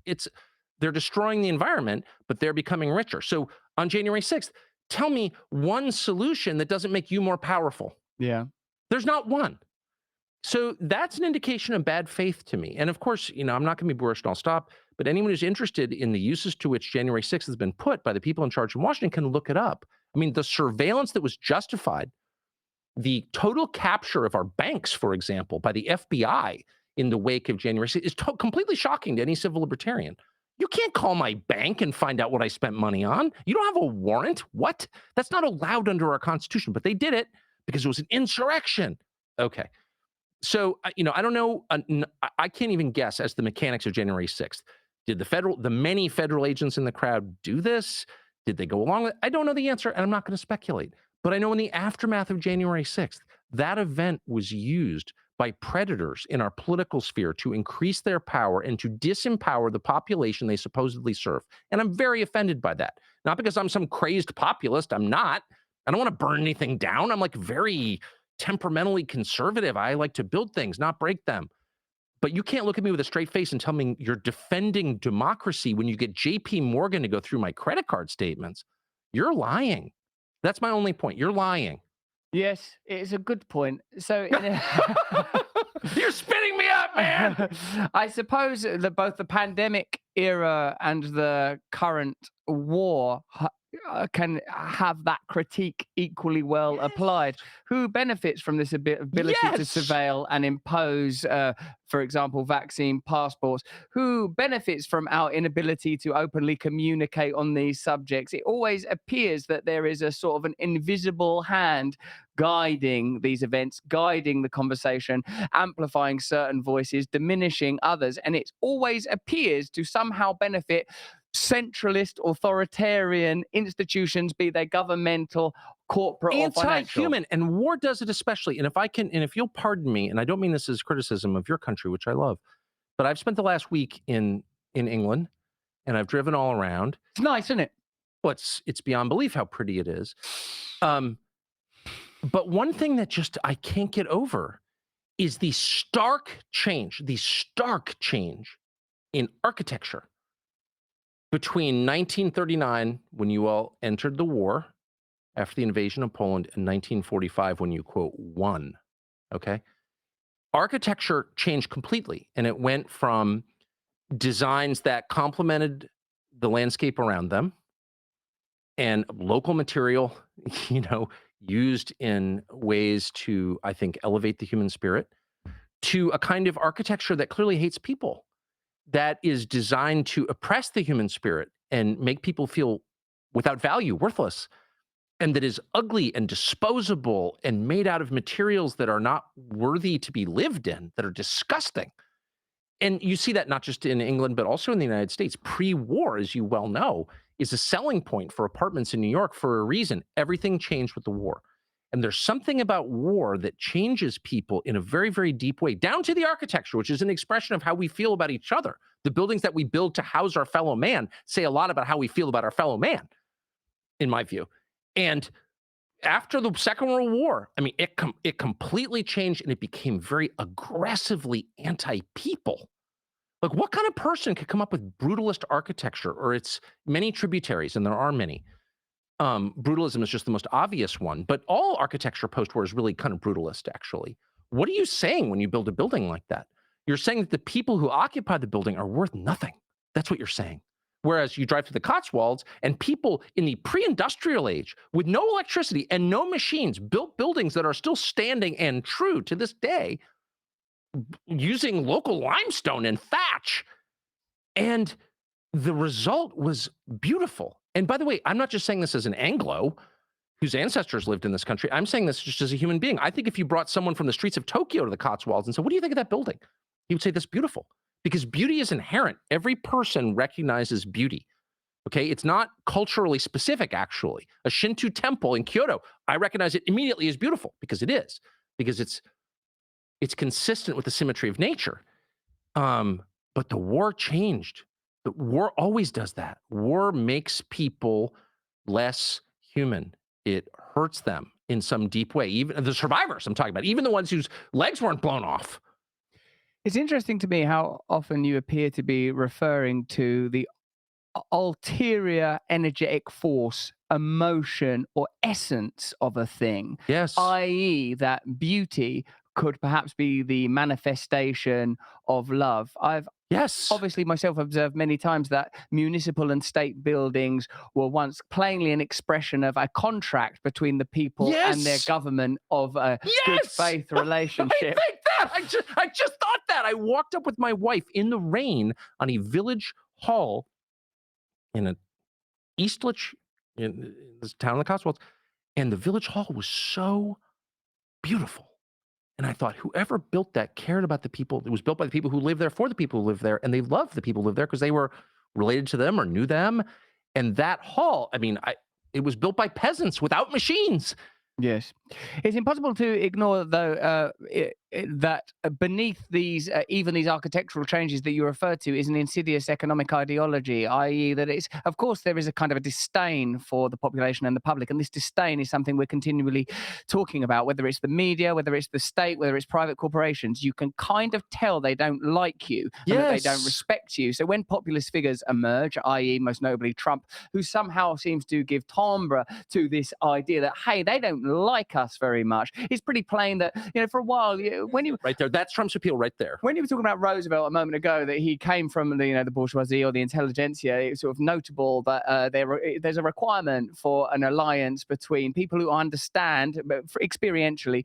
they're destroying the environment, but they're becoming richer. So on January 6th, tell me one solution that doesn't make you more powerful. Yeah. There's not one. So that's an indication of bad faith to me. And of course, I'm not going to be boorish and I'll stop, but anyone who's interested in the uses to which January 6th has been put by the people in charge in Washington can look it up. I mean, the surveillance that was justified, the total capture of our banks, for example, by the FBI in the wake of January 6th is completely shocking to any civil libertarian. You can't call my bank and find out what I spent money on. You don't have a warrant. What? That's not allowed under our Constitution, but they did it because it was an insurrection. Okay. So, I don't know. I can't even guess as the mechanics of January 6th. Did the many federal agents in the crowd do this? Did they go along with it? I don't know the answer, and I'm not going to speculate. But I know in the aftermath of January 6th, that event was used by predators in our political sphere to increase their power and to disempower the population they supposedly serve. And I'm very offended by that. Not because I'm some crazed populist. I'm not. I don't want to burn anything down. I'm like very temperamentally conservative. I like to build things, not break them. But you can't look at me with a straight face and tell me you're defending democracy when you get JP Morgan to go through my credit card statements. You're lying. That's my only point. You're lying. Yes, it's a good point. So, You're spitting me up, man. I suppose that both the pandemic era and the current war can have that critique equally well applied? Yes. Who benefits from this ability to Yes. surveil and impose, for example, vaccine passports? Who benefits from our inability to openly communicate on these subjects? It always appears that there is a sort of an invisible hand guiding these events, guiding the conversation, amplifying certain voices, diminishing others. And it always appears to somehow benefit centralist, authoritarian institutions, be they governmental, corporate, or financial. Anti-human, and war does it especially. And if I can, and if you'll pardon me, and I don't mean this as criticism of your country, which I love, but I've spent the last week in England, and I've driven all around. It's nice, isn't it? Well, it's beyond belief how pretty it is. Um, but one thing that just I can't get over is the stark change in architecture between 1939, when you all entered the war after the invasion of Poland, and 1945, when you, quote, won. Okay. Architecture changed completely. And it went from designs that complemented the landscape around them and local material, you know, used in ways to, I think, elevate the human spirit, to a kind of architecture that clearly hates people, that is designed to oppress the human spirit and make people feel without value, worthless, and that is ugly and disposable and made out of materials that are not worthy to be lived in, that are disgusting. And you see that not just in England, but also in the United States. Pre-war, as you well know, is a selling point for apartments in New York for a reason. Everything changed with the war. And there's something about war that changes people in a very, very deep way, down to the architecture, which is an expression of how we feel about each other. The buildings that we build to house our fellow man say a lot about how we feel about our fellow man, in my view. And after the Second World War, I mean, it completely changed, and it became very aggressively anti-people. Like, what kind of person could come up with brutalist architecture or its many tributaries? And there are many. Brutalism is just the most obvious one, but all architecture post-war is really kind of brutalist, actually. What are you saying when you build a building like that? You're saying that the people who occupy the building are worth nothing. That's what you're saying. Whereas you drive through the Cotswolds, and people in the pre-industrial age with no electricity and no machines built buildings that are still standing and true to this day using local limestone and thatch. And the result was beautiful. And by the way, I'm not just saying this as an Anglo whose ancestors lived in this country. I'm saying this just as a human being. I think if you brought someone from the streets of Tokyo to the Cotswolds and said, "What do you think of that building?" He would say, "That's beautiful." Because beauty is inherent. Every person recognizes beauty. Okay. It's not culturally specific, actually. A Shinto temple in Kyoto, I recognize it immediately as beautiful because it is, because it's consistent with the symmetry of nature. But the war changed. The war always does that. War makes people less human. It hurts them in some deep way. Even the survivors I'm talking about, even the ones whose legs weren't blown off. It's interesting to me how often you appear to be referring to the ulterior energetic force, emotion, or essence of a thing, Yes. i.e., that beauty could perhaps be the manifestation of love. I've Yes. obviously myself observed many times that municipal and state buildings were once plainly an expression of a contract between the people and their Yes. government of a good Yes. faith I relationship. think that. I just thought that. I walked up with my wife in the rain on a village hall in a Eastlich, in this town in the Cotswolds, and the village hall was so beautiful. And I thought, whoever built that cared about the people. It was built by the people who live there for the people who live there, and they loved the people who live there because they were related to them or knew them. And that hall, I mean, it was built by peasants without machines. Yes. It's impossible to ignore, though, that beneath these, even these architectural changes that you refer to, is an insidious economic ideology, i.e., that it's, of course, there is a kind of a disdain for the population and the public. And this disdain is something we're continually talking about, whether it's the media, whether it's the state, whether it's private corporations. You can kind of tell they don't like you and that they don't Yes. respect you. So when populist figures emerge, i.e., most notably Trump, who somehow seems to give timbre to this idea that, hey, they don't like us very much. It's pretty plain that, for a while, when you right there, that's Trump's appeal right there. When you were talking about Roosevelt a moment ago, that he came from the bourgeoisie or the intelligentsia, it's sort of notable that there's a requirement for an alliance between people who understand, but experientially,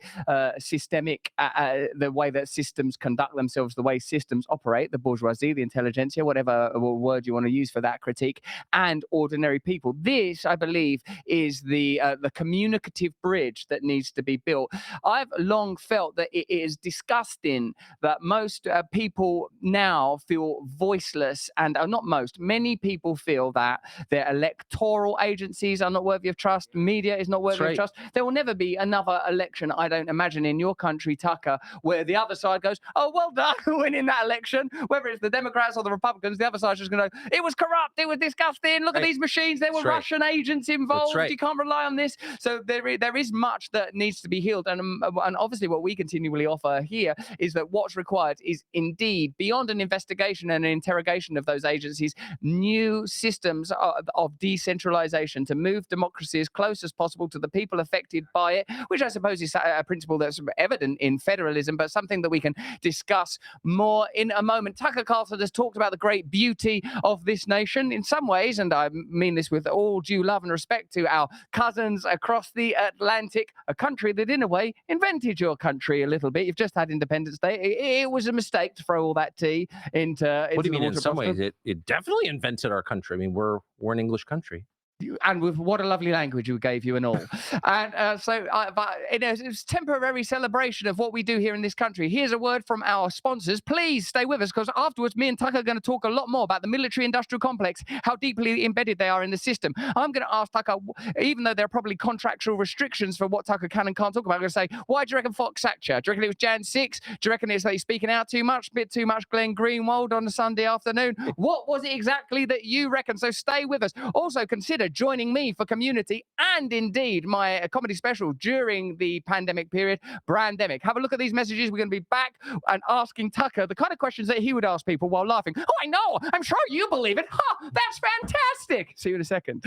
systemic, the way that systems conduct themselves, the way systems operate, the bourgeoisie, the intelligentsia, whatever word you want to use for that critique, and ordinary people. This, I believe, is the communicative bridge that needs to be built. I've long felt that it is disgusting that most people now feel voiceless, and not most, many people feel that their electoral agencies are not worthy of trust, media is not worthy of trust. There will never be another election, I don't imagine, in your country, Tucker, where the other side goes, oh, well done, winning that election. Whether it's the Democrats or the Republicans, the other side's just going to go, it was corrupt, it was disgusting, look at these machines, there were Russian agents involved, you can't rely on this. So there is much that needs to be healed, and obviously what we continually offer here is that what's required is indeed, beyond an investigation and an interrogation of those agencies, new systems of decentralization to move democracy as close as possible to the people affected by it, which I suppose is a principle that's evident in federalism, but something that we can discuss more in a moment. Tucker Carlson has talked about the great beauty of this nation in some ways, and I mean this with all due love and respect to our cousins across the Atlantic, a country that in a way invented your country a little bit. You've just had Independence Day. It was a mistake to throw all that tea into What do you mean? In some water. ways, it definitely invented our country. I mean, we're an English country. And with what a lovely language we gave you and all. And but it's temporary celebration of what we do here in this country. Here's a word from our sponsors. Please stay with us, because afterwards, me and Tucker are going to talk a lot more about the military-industrial complex, how deeply embedded they are in the system. I'm going to ask Tucker, even though there are probably contractual restrictions for what Tucker can and can't talk about, I'm going to say, why do you reckon Fox sacked you? Do you reckon it was Jan 6? Do you reckon it's like speaking out too much, bit too much Glenn Greenwald on a Sunday afternoon? What was it exactly that you reckon? So stay with us. Also, consider joining me for Community and indeed my comedy special during the pandemic period, Brandemic. Have a look at these messages. We're going to be back and asking Tucker the kind of questions that he would ask people while laughing. Oh, I know. I'm sure you believe it. Ha! That's fantastic. See you in a second.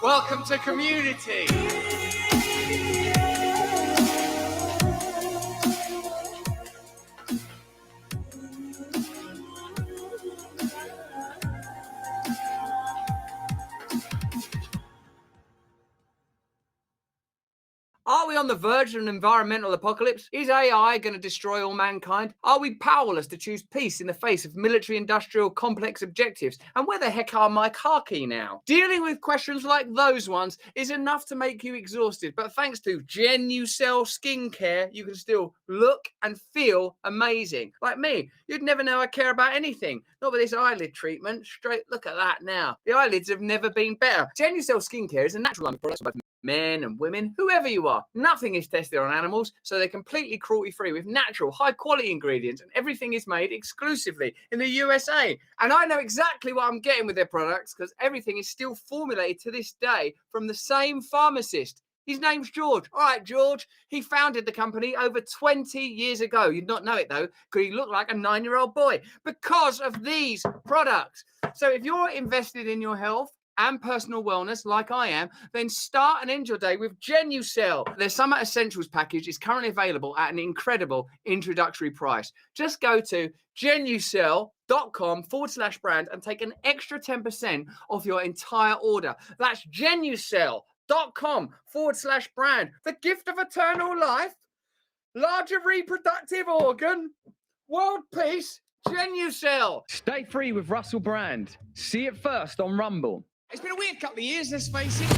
Welcome to Community. Are we on the verge of an environmental apocalypse? Is AI going to destroy all mankind? Are we powerless to choose peace in the face of military-industrial complex objectives? And where the heck are my car key now? Dealing with questions like those ones is enough to make you exhausted, but thanks to Genucell skincare, you can still look and feel amazing. Like me, you'd never know I care about anything. Not with this eyelid treatment. Straight, look at that now. The eyelids have never been better. Genucell skincare is a natural line of products for both men and women, whoever you are. Nothing is tested on animals, so they're completely cruelty-free with natural, high-quality ingredients, and everything is made exclusively in the USA. And I know exactly what I'm getting with their products, because everything is still formulated to this day from the same pharmacist. His name's George. All right, George. He founded the company over 20 years ago. You'd not know it, though, because he looked like a 9-year-old boy because of these products. So if you're invested in your health and personal wellness like I am, then start and end your day with Genucell. Their Summer Essentials package is currently available at an incredible introductory price. Just go to genucell.com/brand and take an extra 10% off your entire order. That's genucell.com/brand. The gift of eternal life, larger reproductive organ, world peace, Genucell. Stay free with Russell Brand. See it first on Rumble. It's been a weird couple of years, let's face it.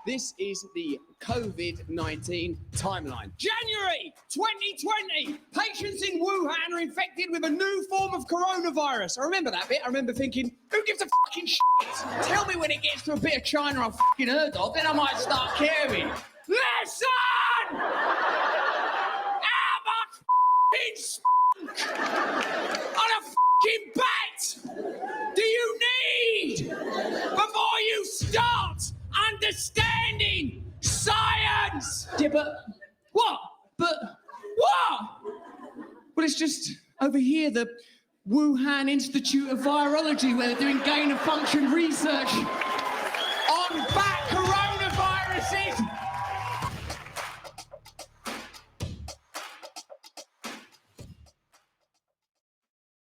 This is the COVID-19 timeline. January 2020, patients in Wuhan are infected with a new form of coronavirus. I remember that bit. I remember thinking, who gives a fucking shit? Tell me when it gets to a bit of China I've fucking heard of, then I might start caring. Listen! How much fucking spunk on a fucking bat do you need before you start understanding science? Yeah, but what? Well, it's just over here, the Wuhan Institute of Virology, where they're doing gain of function research on bat coronaviruses.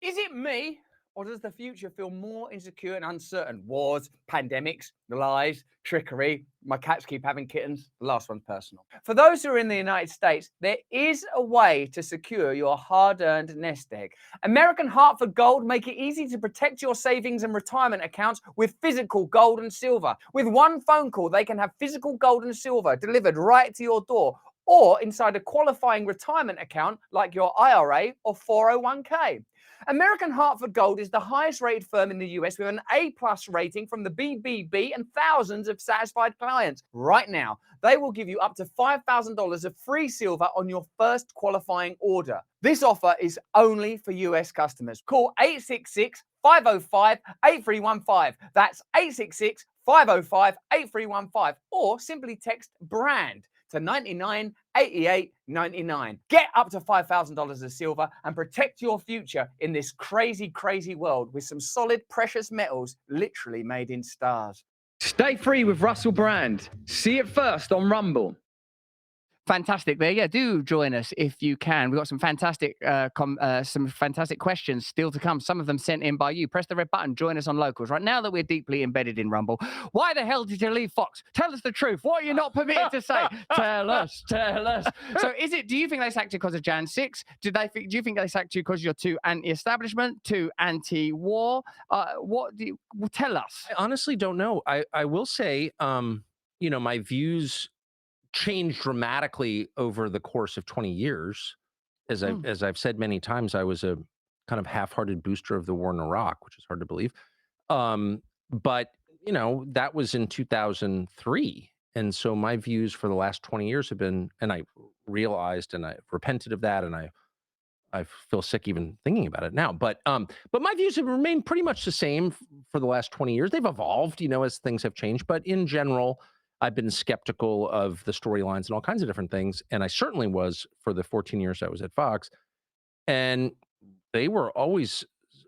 Is it me, or does the future feel more insecure and uncertain? Wars, pandemics, lies, trickery. My cats keep having kittens. The last one's personal. For those who are in the United States, there is a way to secure your hard-earned nest egg. American Hartford Gold make it easy to protect your savings and retirement accounts with physical gold and silver. With one phone call, they can have physical gold and silver delivered right to your door, or inside a qualifying retirement account like your IRA or 401k. American Hartford Gold is the highest rated firm in the US with an A+ rating from the BBB and thousands of satisfied clients. Right now, they will give you up to $5,000 of free silver on your first qualifying order. This offer is only for US customers. Call 866-505-8315. That's 866-505-8315, or simply text BRAND to 998899. Get up to $5,000 of silver and protect your future in this crazy, crazy world with some solid precious metals literally made in stars. Stay free with Russell Brand. See it first on Rumble. Fantastic there. Yeah, do join us if you can. We've got some fantastic questions still to come. Some of them sent in by you. Press the red button. Join us on Locals. Right now that we're deeply embedded in Rumble, why the hell did you leave Fox? Tell us the truth. What are you not permitted to say? Tell us. Tell us. So do you think they sacked you because of Jan 6? Do you think they sacked you because you're too anti-establishment, too anti-war? Tell us? I honestly don't know. I will say, my views changed dramatically over the course of 20 years. As I've said many times, I was a kind of half-hearted booster of the war in Iraq, which is hard to believe. But that was in 2003. And so my views for the last 20 years have been, and I realized and I repented of that, and I feel sick even thinking about it now. But my views have remained pretty much the same for the last 20 years. They've evolved, as things have changed. But in general, I've been skeptical of the storylines and all kinds of different things. And I certainly was for the 14 years I was at Fox. And they were always,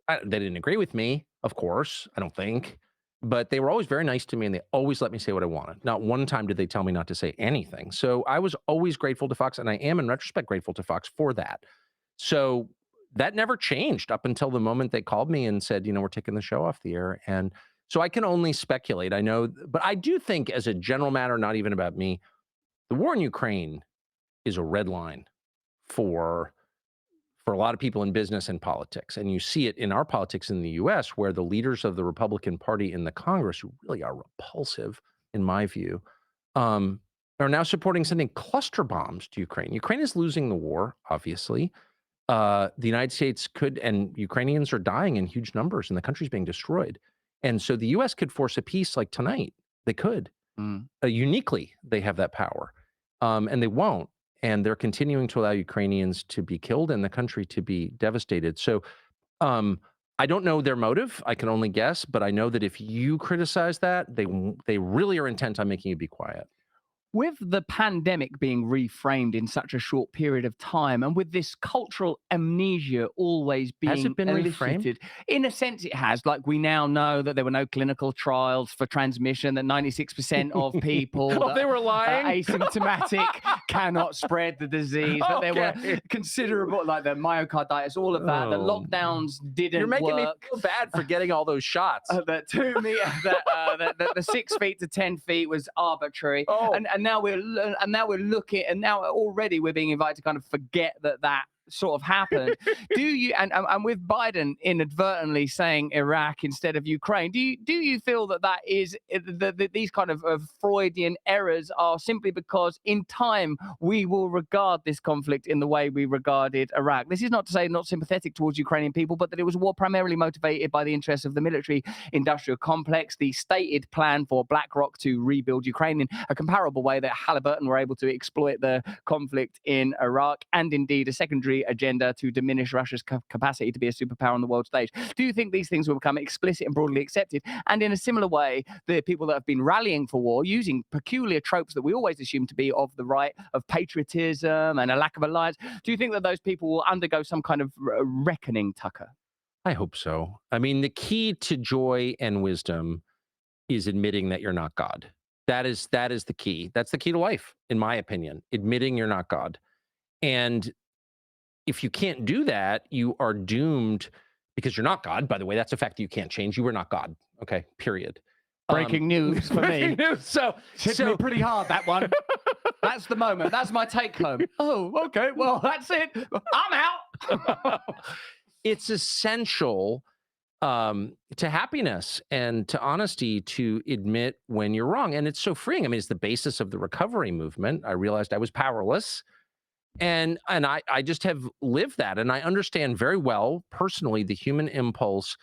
they didn't agree with me, of course, I don't think. But they were always very nice to me, and they always let me say what I wanted. Not one time did they tell me not to say anything. So I was always grateful to Fox, and I am in retrospect grateful to Fox for that. So that never changed up until the moment they called me and said, we're taking the show off the air. And so I can only speculate. I know, but I do think as a general matter, not even about me, the war in Ukraine is a red line for a lot of people in business and politics. And you see it in our politics in the US, where the leaders of the Republican Party in the Congress, who really are repulsive, in my view, are now supporting sending cluster bombs to Ukraine. Ukraine is losing the war, obviously. The United States could, and Ukrainians are dying in huge numbers, and the country's being destroyed. And so the U.S. could force a peace like tonight. They could. Uniquely, they have that power. And they won't. And they're continuing to allow Ukrainians to be killed and the country to be devastated. So I don't know their motive. I can only guess. But I know that if you criticize that, they really are intent on making you be quiet. With the pandemic being reframed in such a short period of time, and with this cultural amnesia always being Has it been reframed? In a sense it has. Like, we now know that there were no clinical trials for transmission, that 96% of people Oh, they were lying? asymptomatic cannot spread the disease, that there were considerable, like the myocarditis, all of that, that lockdowns didn't You're making me work. feel bad for getting all those shots. That 2 meters, the 6 feet to 10 feet was arbitrary. And now we're looking, and now already we're being invited to kind of forget that sort of happened. Do you, and with Biden inadvertently saying Iraq instead of Ukraine, do you feel that is these kind of Freudian errors are simply because in time we will regard this conflict in the way we regarded Iraq? This is not to say not sympathetic towards Ukrainian people, but that it was a war primarily motivated by the interests of the military industrial complex, the stated plan for BlackRock to rebuild Ukraine in a comparable way that Halliburton were able to exploit the conflict in Iraq, and indeed a secondary agenda to diminish Russia's capacity to be a superpower on the world stage. Do you think these things will become explicit and broadly accepted? And in a similar way, the people that have been rallying for war, using peculiar tropes that we always assume to be of the right, of patriotism and a lack of alliance, do you think that those people will undergo some kind of reckoning, Tucker? I hope so. I mean, the key to joy and wisdom is admitting that you're not God. That is the key. That's the key to life, in my opinion. Admitting you're not God. And if you can't do that, you are doomed because you're not God. By the way, that's a fact that you can't change. You are not God. Okay, period. Breaking news for breaking me. news. Hit me pretty hard, that one. That's the moment. That's my take home. Oh, okay. Well, that's it. I'm out. It's essential to happiness and to honesty to admit when you're wrong. And it's so freeing. I mean, it's the basis of the recovery movement. I realized I was powerless. And I just have lived that. And I understand very well personally the human impulse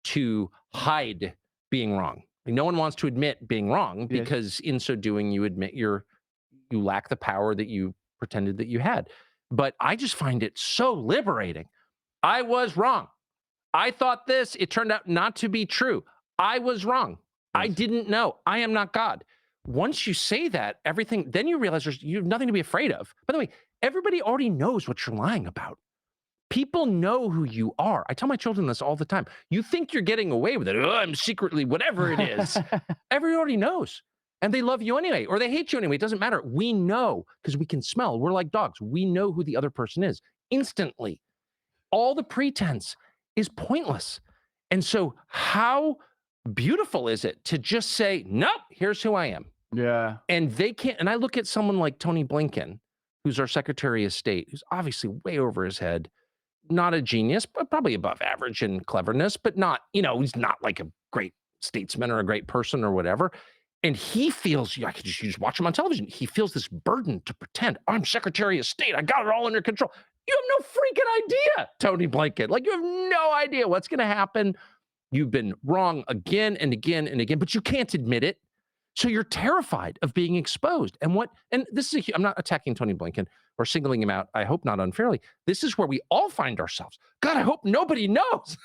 to hide being wrong. Like, no one wants to admit being wrong Yes. because in so doing, you admit you lack the power that you pretended that you had. But I just find it so liberating. I was wrong. I thought this, it turned out not to be true. I was wrong. I Yes. didn't know. I am not God. Once you say that, everything, then you realize you have nothing to be afraid of. By the way, everybody already knows what you're lying about. People know who you are. I tell my children this all the time. You think you're getting away with it. Oh, I'm secretly, whatever it is. Everybody already knows. And they love you anyway, or they hate you anyway. It doesn't matter. We know because we can smell. We're like dogs. We know who the other person is instantly. All the pretense is pointless. And so, how beautiful is it to just say, nope, here's who I am? Yeah. And they can't. And I look at someone like Tony Blinken, who's our Secretary of State, who's obviously way over his head, not a genius, but probably above average in cleverness, but not, he's not like a great statesman or a great person or whatever. And he feels, I could just watch him on television. He feels this burden to pretend I'm Secretary of State. I got it all under control. You have no freaking idea, Tony Blinken. Like, you have no idea what's going to happen. You've been wrong again and again and again, but you can't admit it. So you're terrified of being exposed. And this is, I'm not attacking Tony Blinken or singling him out. I hope not unfairly. This is where we all find ourselves. God, I hope nobody knows,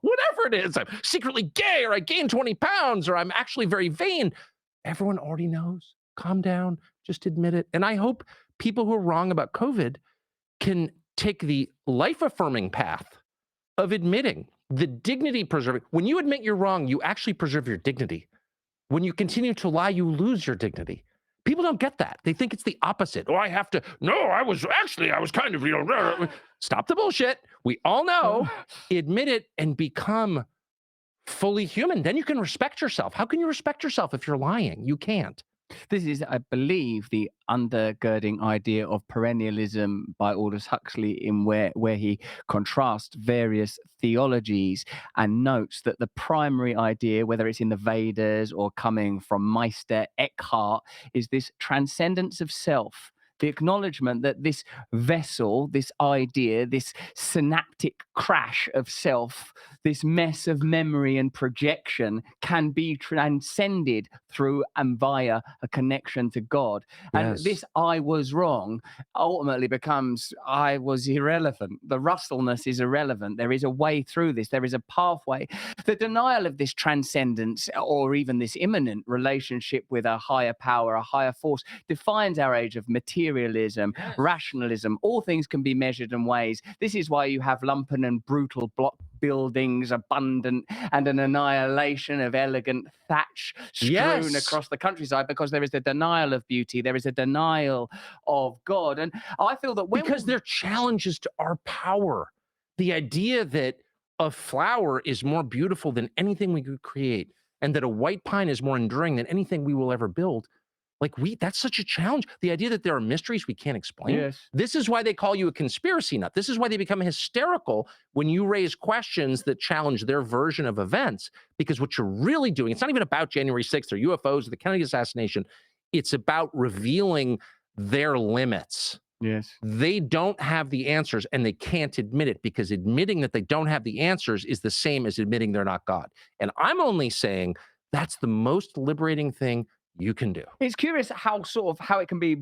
whatever it is. I'm secretly gay, or I gained 20 pounds, or I'm actually very vain. Everyone already knows. Calm down. Just admit it. And I hope people who are wrong about COVID can take the life affirming path of admitting the dignity preserving. When you admit you're wrong, you actually preserve your dignity. When you continue to lie, you lose your dignity. People don't get that. They think it's the opposite. Oh, I was kind of, stop the bullshit. We all know, admit it and become fully human. Then you can respect yourself. How can you respect yourself if you're lying? You can't. This is, I believe, the undergirding idea of perennialism by Aldous Huxley, in where he contrasts various theologies and notes that the primary idea, whether it's in the Vedas or coming from Meister Eckhart, is this transcendence of self. The acknowledgement that this vessel, this idea, this synaptic crash of self, this mess of memory and projection can be transcended through and via a connection to God. And Yes. this I was wrong ultimately becomes I was irrelevant. The rustleness is irrelevant. There is a way through this, there is a pathway. The denial of this transcendence or even this immanent relationship with a higher power, a higher force, defines our age of materialism, Yes. rationalism. All things can be measured and weighed. This is why you have lumpen and brutal block buildings abundant and an annihilation of elegant thatch strewn Yes. across the countryside, because there is a denial of beauty, there is a denial of God. And I feel that because they're challenges to our power. The idea that a flower is more beautiful than anything we could create, and that a white pine is more enduring than anything we will ever build. That's such a challenge. The idea that there are mysteries we can't explain. Yes. This is why they call you a conspiracy nut. This is why they become hysterical when you raise questions that challenge their version of events. Because what you're really doing, it's not even about January 6th or UFOs or the Kennedy assassination. It's about revealing their limits. Yes. They don't have the answers, and they can't admit it, because admitting that they don't have the answers is the same as admitting they're not God. And I'm only saying that's the most liberating thing you can do. It's curious how it can be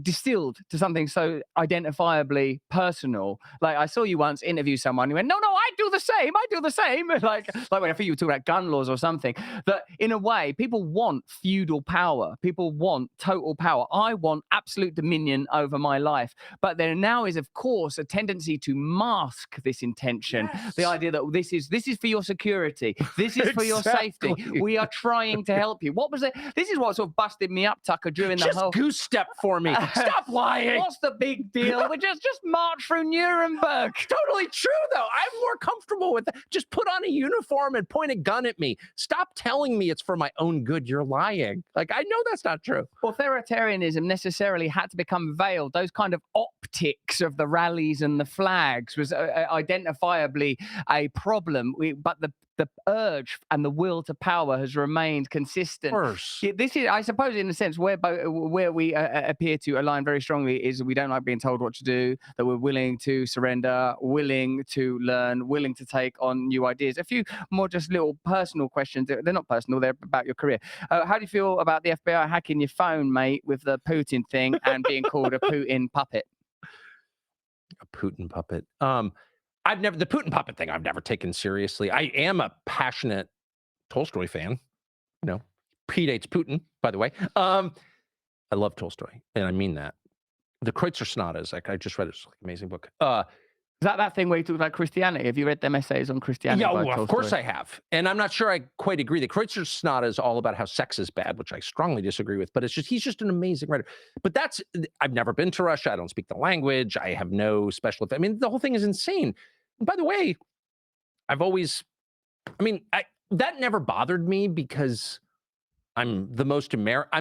distilled to something so identifiably personal. Like I saw you once interview someone who went, "No, no, I do the same. I do the same." Like when I think you were talking about gun laws or something. That in a way, people want feudal power. People want total power. I want absolute dominion over my life. But there now is, of course, a tendency to mask this intention. The Yes. idea that this is for your security. This is for your safety. Exactly. We are trying to help you. What was it? This is what sort of busted me up, Tucker, during the Just whole. goose step for me. Stop lying. What's the big deal? We just march through Nuremberg. Totally true, though. I'm more comfortable with that. Just put on a uniform and point a gun at me. Stop telling me it's for my own good. You're lying. Like, I know that's not true. Authoritarianism necessarily had to become veiled. Those kind of optics of the rallies and the flags was identifiably a problem. But the urge and the will to power has remained consistent. Of course. This is, I suppose, in a sense, where we appear to align very strongly is we don't like being told what to do, that we're willing to surrender, willing to learn, willing to take on new ideas. A few more just little personal questions. They're not personal, they're about your career. How do you feel about the FBI hacking your phone, mate, with the Putin thing and being called a Putin puppet? A Putin puppet. The Putin puppet thing I've never taken seriously. I am a passionate Tolstoy fan. You know, predates Putin, by the way. I love Tolstoy, and I mean that. The Kreutzer Sonatas, like I just read it, it's like an amazing book. Is that thing where you talk about Christianity? Have you read them essays on Christianity? Yeah, by well, of Tolstoy? course I have. And I'm not sure I quite agree. The Kreutzer Sonata is all about how sex is bad, which I strongly disagree with, but he's just an amazing writer. But I've never been to Russia. I don't speak the language. I have no special, I mean, the whole thing is insane. And by the way, that never bothered me because I'm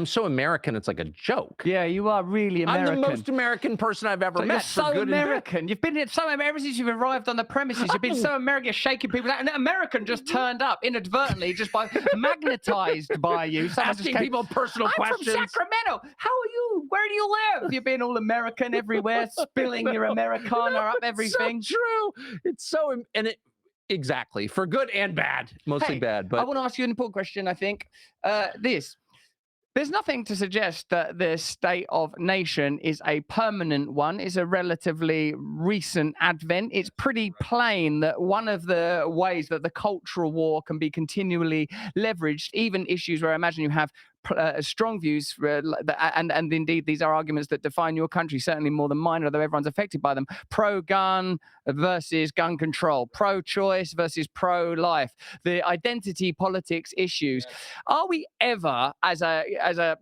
so American, it's like a joke. Yeah, you are really American. I'm the most American person I've ever met. You're so for good American. You've been so American ever since you've arrived on the premises. You've been so American, you're shaking people out. And an American just turned up inadvertently, just by magnetized by you. Asking people personal questions. I'm from Sacramento. How are you? Where do you live? You've been all American everywhere, spilling your Americana up everything. So true. It's so exactly, for good and bad, mostly bad. But I want to ask you an important question. I think there's nothing to suggest that the state of nation is a permanent one. It's a relatively recent advent. It's pretty plain that one of the ways that the cultural war can be continually leveraged, even issues where I imagine you have strong views, and indeed these are arguments that define your country, certainly more than mine, although everyone's affected by them. Pro-gun versus gun control, pro-choice versus pro-life, the identity politics issues. Are we ever, as a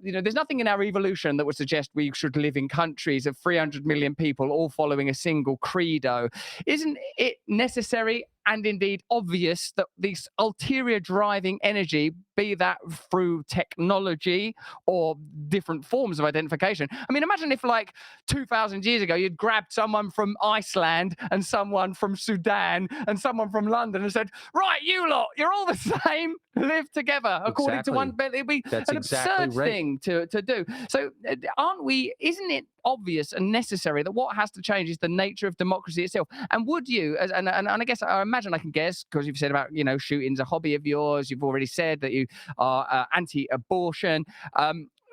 there's nothing in our evolution that would suggest we should live in countries of 300 million people all following a single credo. Isn't it necessary and indeed obvious that this ulterior driving energy, be that through technology or different forms of identification? I mean, imagine if like 2,000 years ago, you'd grabbed someone from Iceland and someone from Sudan and someone from London and said, right, you lot, you're all the same, live together according to one. It'd be an absurd thing to do. So isn't it obvious and necessary that what has to change is the nature of democracy itself? And would you, and I guess I imagine I can guess, because you've said about, shooting's a hobby of yours, you've already said that you are anti-abortion.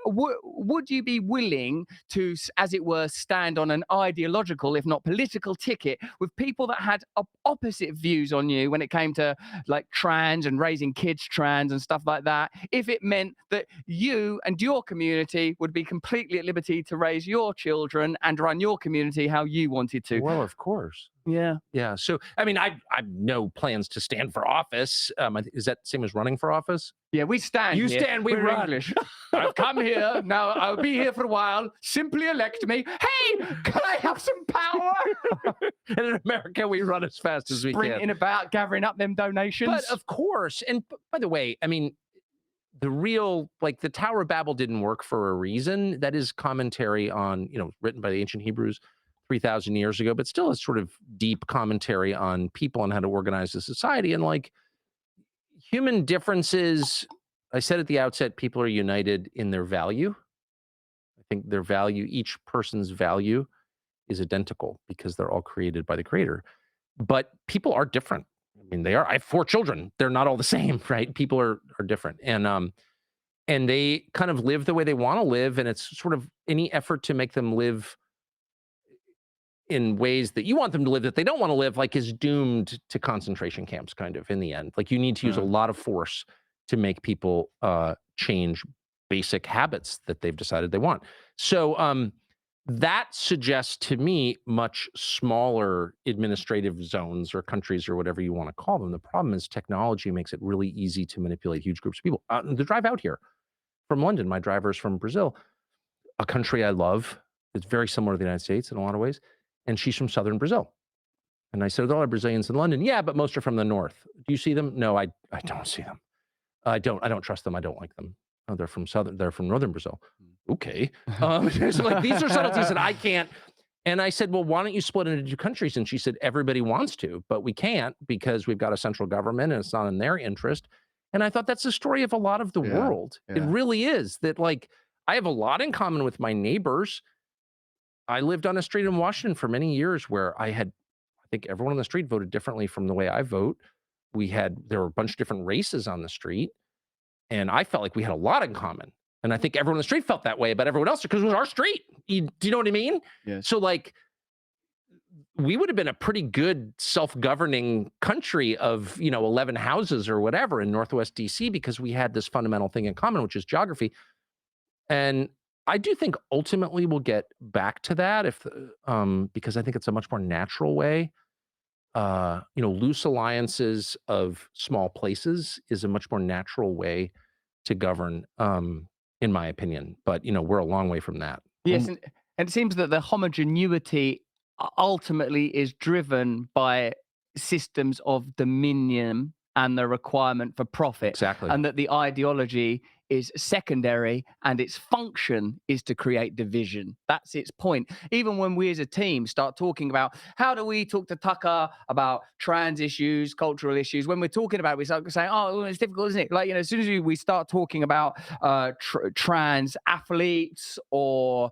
Would you be willing to, as it were, stand on an ideological, if not political ticket with people that had opposite views on you when it came to like trans and raising kids trans and stuff like that, if it meant that you and your community would be completely at liberty to raise your children and run your community how you wanted to? Well, of course. Yeah. Yeah. So, I mean, I've no plans to stand for office. Is that the same as running for office? Yeah, we stand. You here. stand, we We're run. English. I've come here. Now I'll be here for a while. Simply elect me. Hey, can I have some power? And in America, we run as fast as we can. Sprinting about, gathering up them donations. But of course. And by the way, I mean, the Tower of Babel didn't work for a reason. That is commentary on, written by the ancient Hebrews 3,000 years ago, but still a sort of deep commentary on people and how to organize a society. And like human differences, I said at the outset, people are united in their value. I think their value, each person's value is identical because they're all created by the creator. But people are different. I mean, they are. I have 4 children. They're not all the same, right? People are different. And and they kind of live the way they want to live, and it's sort of any effort to make them live in ways that you want them to live that they don't want to live, like, is doomed to concentration camps, kind of, in the end. Like, you need to use a lot of force to make people change basic habits that they've decided they want. So that suggests to me much smaller administrative zones or countries or whatever you want to call them. The problem is technology makes it really easy to manipulate huge groups of people. The drive out here from London, my driver is from Brazil, a country I love. It's very similar to the United States in a lot of ways. And she's from southern Brazil. And I said, there are a lot of Brazilians in London. Yeah, but most are from the north. Do you see them? No, I don't see them. I don't trust them. I don't like them. Oh, they're from northern Brazil. Okay. So like, these are subtleties that I can't. And I said, well, why don't you split it into two countries? And she said, everybody wants to, but we can't because we've got a central government and it's not in their interest. And I thought that's the story of a lot of the world. It really is that, like, I have a lot in common with my neighbors. I lived on a street in Washington for many years where I think everyone on the street voted differently from the way I vote. There were a bunch of different races on the street, and I felt like we had a lot in common. And I think everyone on the street felt that way about everyone else because it was our street. Do you know what I mean? Yes. So, like, we would have been a pretty good self-governing country of, 11 houses or whatever in Northwest DC because we had this fundamental thing in common, which is geography. And I do think ultimately we'll get back to that because I think it's a much more natural way. Loose alliances of small places is a much more natural way to govern, in my opinion. But we're a long way from that. Yes, and it seems that the homogeneity ultimately is driven by systems of dominion and the requirement for profit. Exactly. And that the ideology is secondary and its function is to create division. That's its point. Even when we as a team start talking about how do we talk to Tucker about trans issues, cultural issues, when we're talking about it, we start saying, oh, it's difficult, isn't it? Like, as soon as we start talking about trans athletes or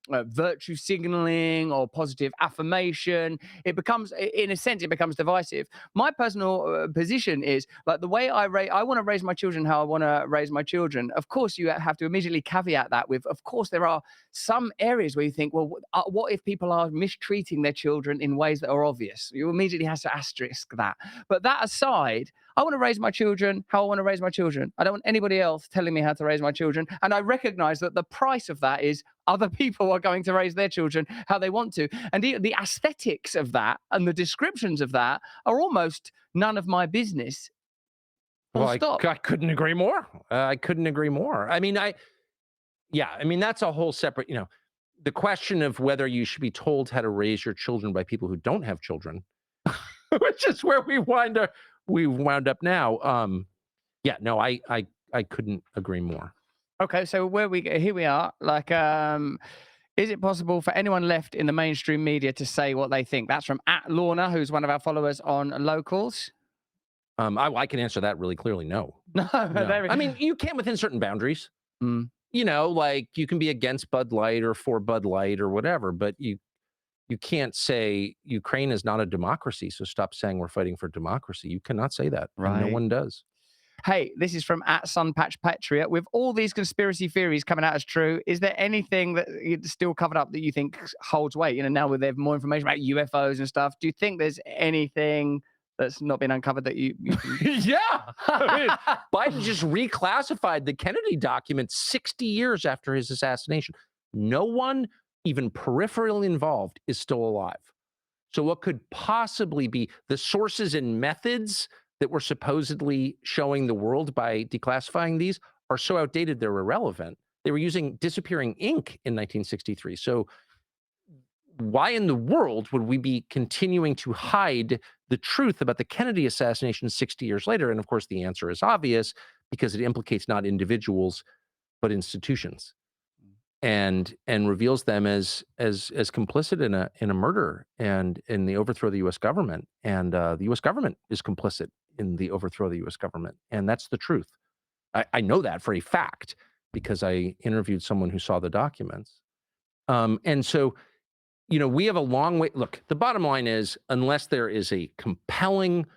virtue signaling or positive affirmation, it becomes, in a sense, it becomes divisive. My personal position is, like, the way I want to raise my children how I want to raise my children. Of course, you have to immediately caveat that with, of course, there are some areas where you think, well, what if people are mistreating their children in ways that are obvious? You immediately have to asterisk that. But that aside, I want to raise my children how I want to raise my children. I don't want anybody else telling me how to raise my children. And I recognize that the price of that is other people are going to raise their children how they want to. And the aesthetics of that and the descriptions of that are almost none of my business. Well, I couldn't agree more. I couldn't agree more. I mean, that's a whole separate, the question of whether you should be told how to raise your children by people who don't have children, which is where we wound up now. I couldn't agree more. Okay, so here we are. Like, is it possible for anyone left in the mainstream media to say what they think? That's from @Lorna, who's one of our followers on Locals. I can answer that really clearly. No. No. I mean, you can within certain boundaries. Like, you can be against Bud Light or for Bud Light or whatever, but you can't say Ukraine is not a democracy, so stop saying we're fighting for democracy. You cannot say that. Right. And no one does. Hey, this is from @SunPatchPatriot. With all these conspiracy theories coming out as true, is there anything that is still covered up that you think holds weight? Now with there's more information about UFOs and stuff, do you think there's anything that's not been uncovered that you Yeah. I mean, Biden just reclassified the Kennedy documents 60 years after his assassination. No one, even peripherally involved, is still alive. So what could possibly be the sources and methods that were supposedly showing the world by declassifying these are so outdated they're irrelevant. They were using disappearing ink in 1963. So why in the world would we be continuing to hide the truth about the Kennedy assassination 60 years later? And of course, the answer is obvious because it implicates not individuals, but institutions, and reveals them as complicit in a murder and in the overthrow of the U.S. government. And the U.S. government is complicit in the overthrow of the U.S. government, and that's the truth. I know that for a fact because I interviewed someone who saw the documents. And so, we have a long way. Look, the bottom line is, unless there is a compelling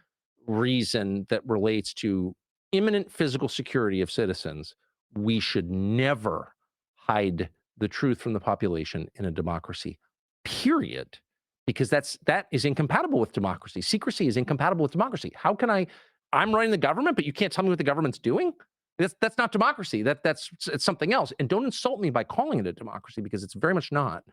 reason that relates to imminent physical security of citizens, we should never hide the truth from the population in a democracy, period. Because that is incompatible with democracy. Secrecy is incompatible with democracy. How can I'm running the government, but you can't tell me what the government's doing? That's not democracy. It's something else. And don't insult me by calling it a democracy, because it's very much not.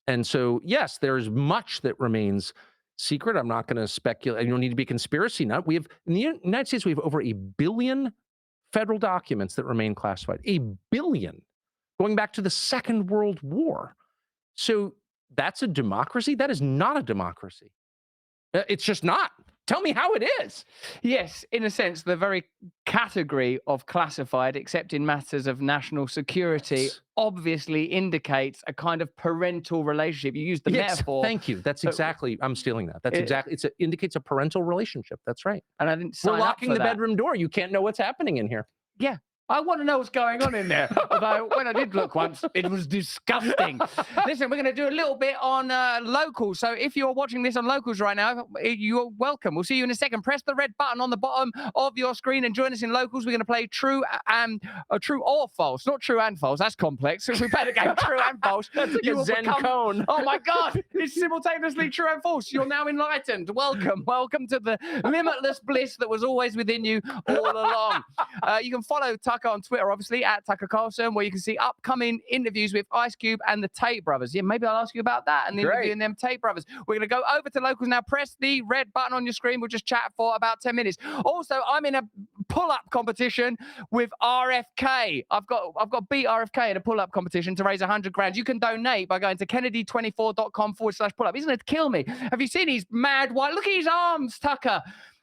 And so, yes, there's much that remains secret. I'm not going to speculate. You don't need to be a conspiracy nut. We have, in the United States, we have over 1 billion federal documents that remain classified. 1 billion, going back to the Second World War. So that's a democracy? That is not a democracy. It's just not. Tell me how it is. Yes, in a sense, the very category of classified, except in matters of national security, Yes. obviously indicates a kind of parental relationship. You used the Yes, metaphor. thank you. That's exactly, I'm stealing that. That's exactly, it indicates a parental relationship. That's right. And I didn't sign We're up locking for the that. bedroom door. You can't know what's happening in here. Yeah. I want to know what's going on in there. Although when I did look once, it was disgusting. Listen, we're going to do a little bit on locals. So if you're watching this on locals right now, you're welcome. We'll see you in a second. Press the red button on the bottom of your screen and join us in locals. We're going to play true or false. Not true and false. That's complex. We play the game true and false. That's like a Zen cone. Oh my God. It's simultaneously true and false. You're now enlightened. Welcome. Welcome to the limitless bliss that was always within you all along. You can follow Tucker on Twitter, obviously, at Tucker Carlson, where you can see upcoming interviews with Ice Cube and the Tate brothers. Yeah, maybe I'll ask you about that and the interviewing them Tate brothers. We're going to go over to locals now. Press the red button on your screen. We'll just chat for about 10 minutes. Also, I'm in a pull-up competition with RFK. I've got to beat RFK in a pull-up competition to raise 100 grand. You can donate by going to kennedy24.com/pull-up. He's going to kill me. Have you seen his mad white? Look at his arms, Tucker.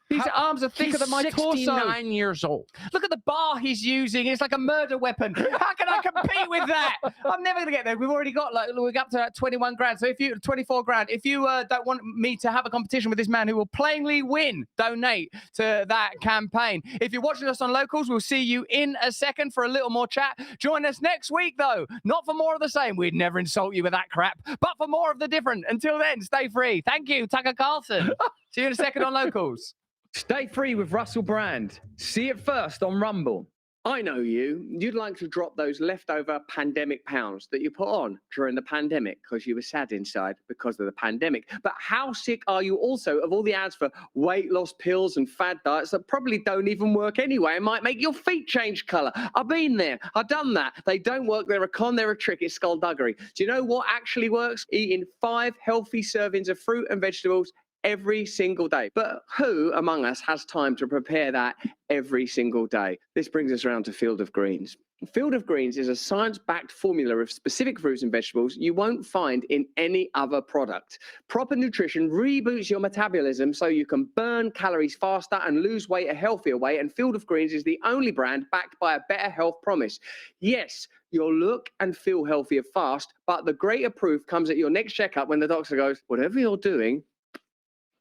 These arms are thicker than my torso. He's 69 years old. Look at the bar he's using. It's like a murder weapon. How can I compete with that? I'm never going to get there. We've already got we're up to 21 grand. So 24 grand. If you don't want me to have a competition with this man who will plainly win, donate to that campaign. If you're watching us on locals, we'll see you in a second for a little more chat. Join us next week, though. Not for more of the same. We'd never insult you with that crap, but for more of the different. Until then, stay free. Thank you, Tucker Carlson. See you in a second on locals. Stay free with Russell Brand. See it first on Rumble. I know you. You'd like to drop those leftover pandemic pounds that you put on during the pandemic because you were sad inside because of the pandemic. But how sick are you also of all the ads for weight loss pills and fad diets that probably don't even work anyway and might make your feet change colour? I've been there. I've done that. They don't work. They're a con. They're a trick. It's skullduggery. Do you know what actually works? Eating 5 healthy servings of fruit and vegetables every single day. But who among us has time to prepare that every single day? This brings us around to Field of Greens. Field of Greens is a science-backed formula of specific fruits and vegetables you won't find in any other product. Proper nutrition reboots your metabolism so you can burn calories faster and lose weight a healthier way, and Field of Greens is the only brand backed by a better health promise. Yes, you'll look and feel healthier fast, but the greater proof comes at your next checkup when the doctor goes, whatever you're doing,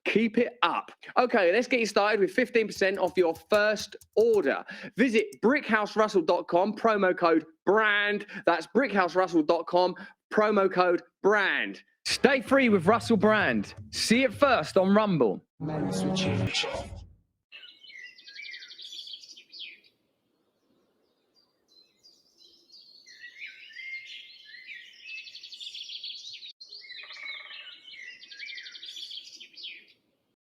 keep it up. Okay, let's get you started with 15% off your first order. Visit brickhouserussell.com, promo code BRAND. That's brickhouserussell.com, promo code BRAND. Stay free with Russell Brand. See it first on Rumble. Man, switch it.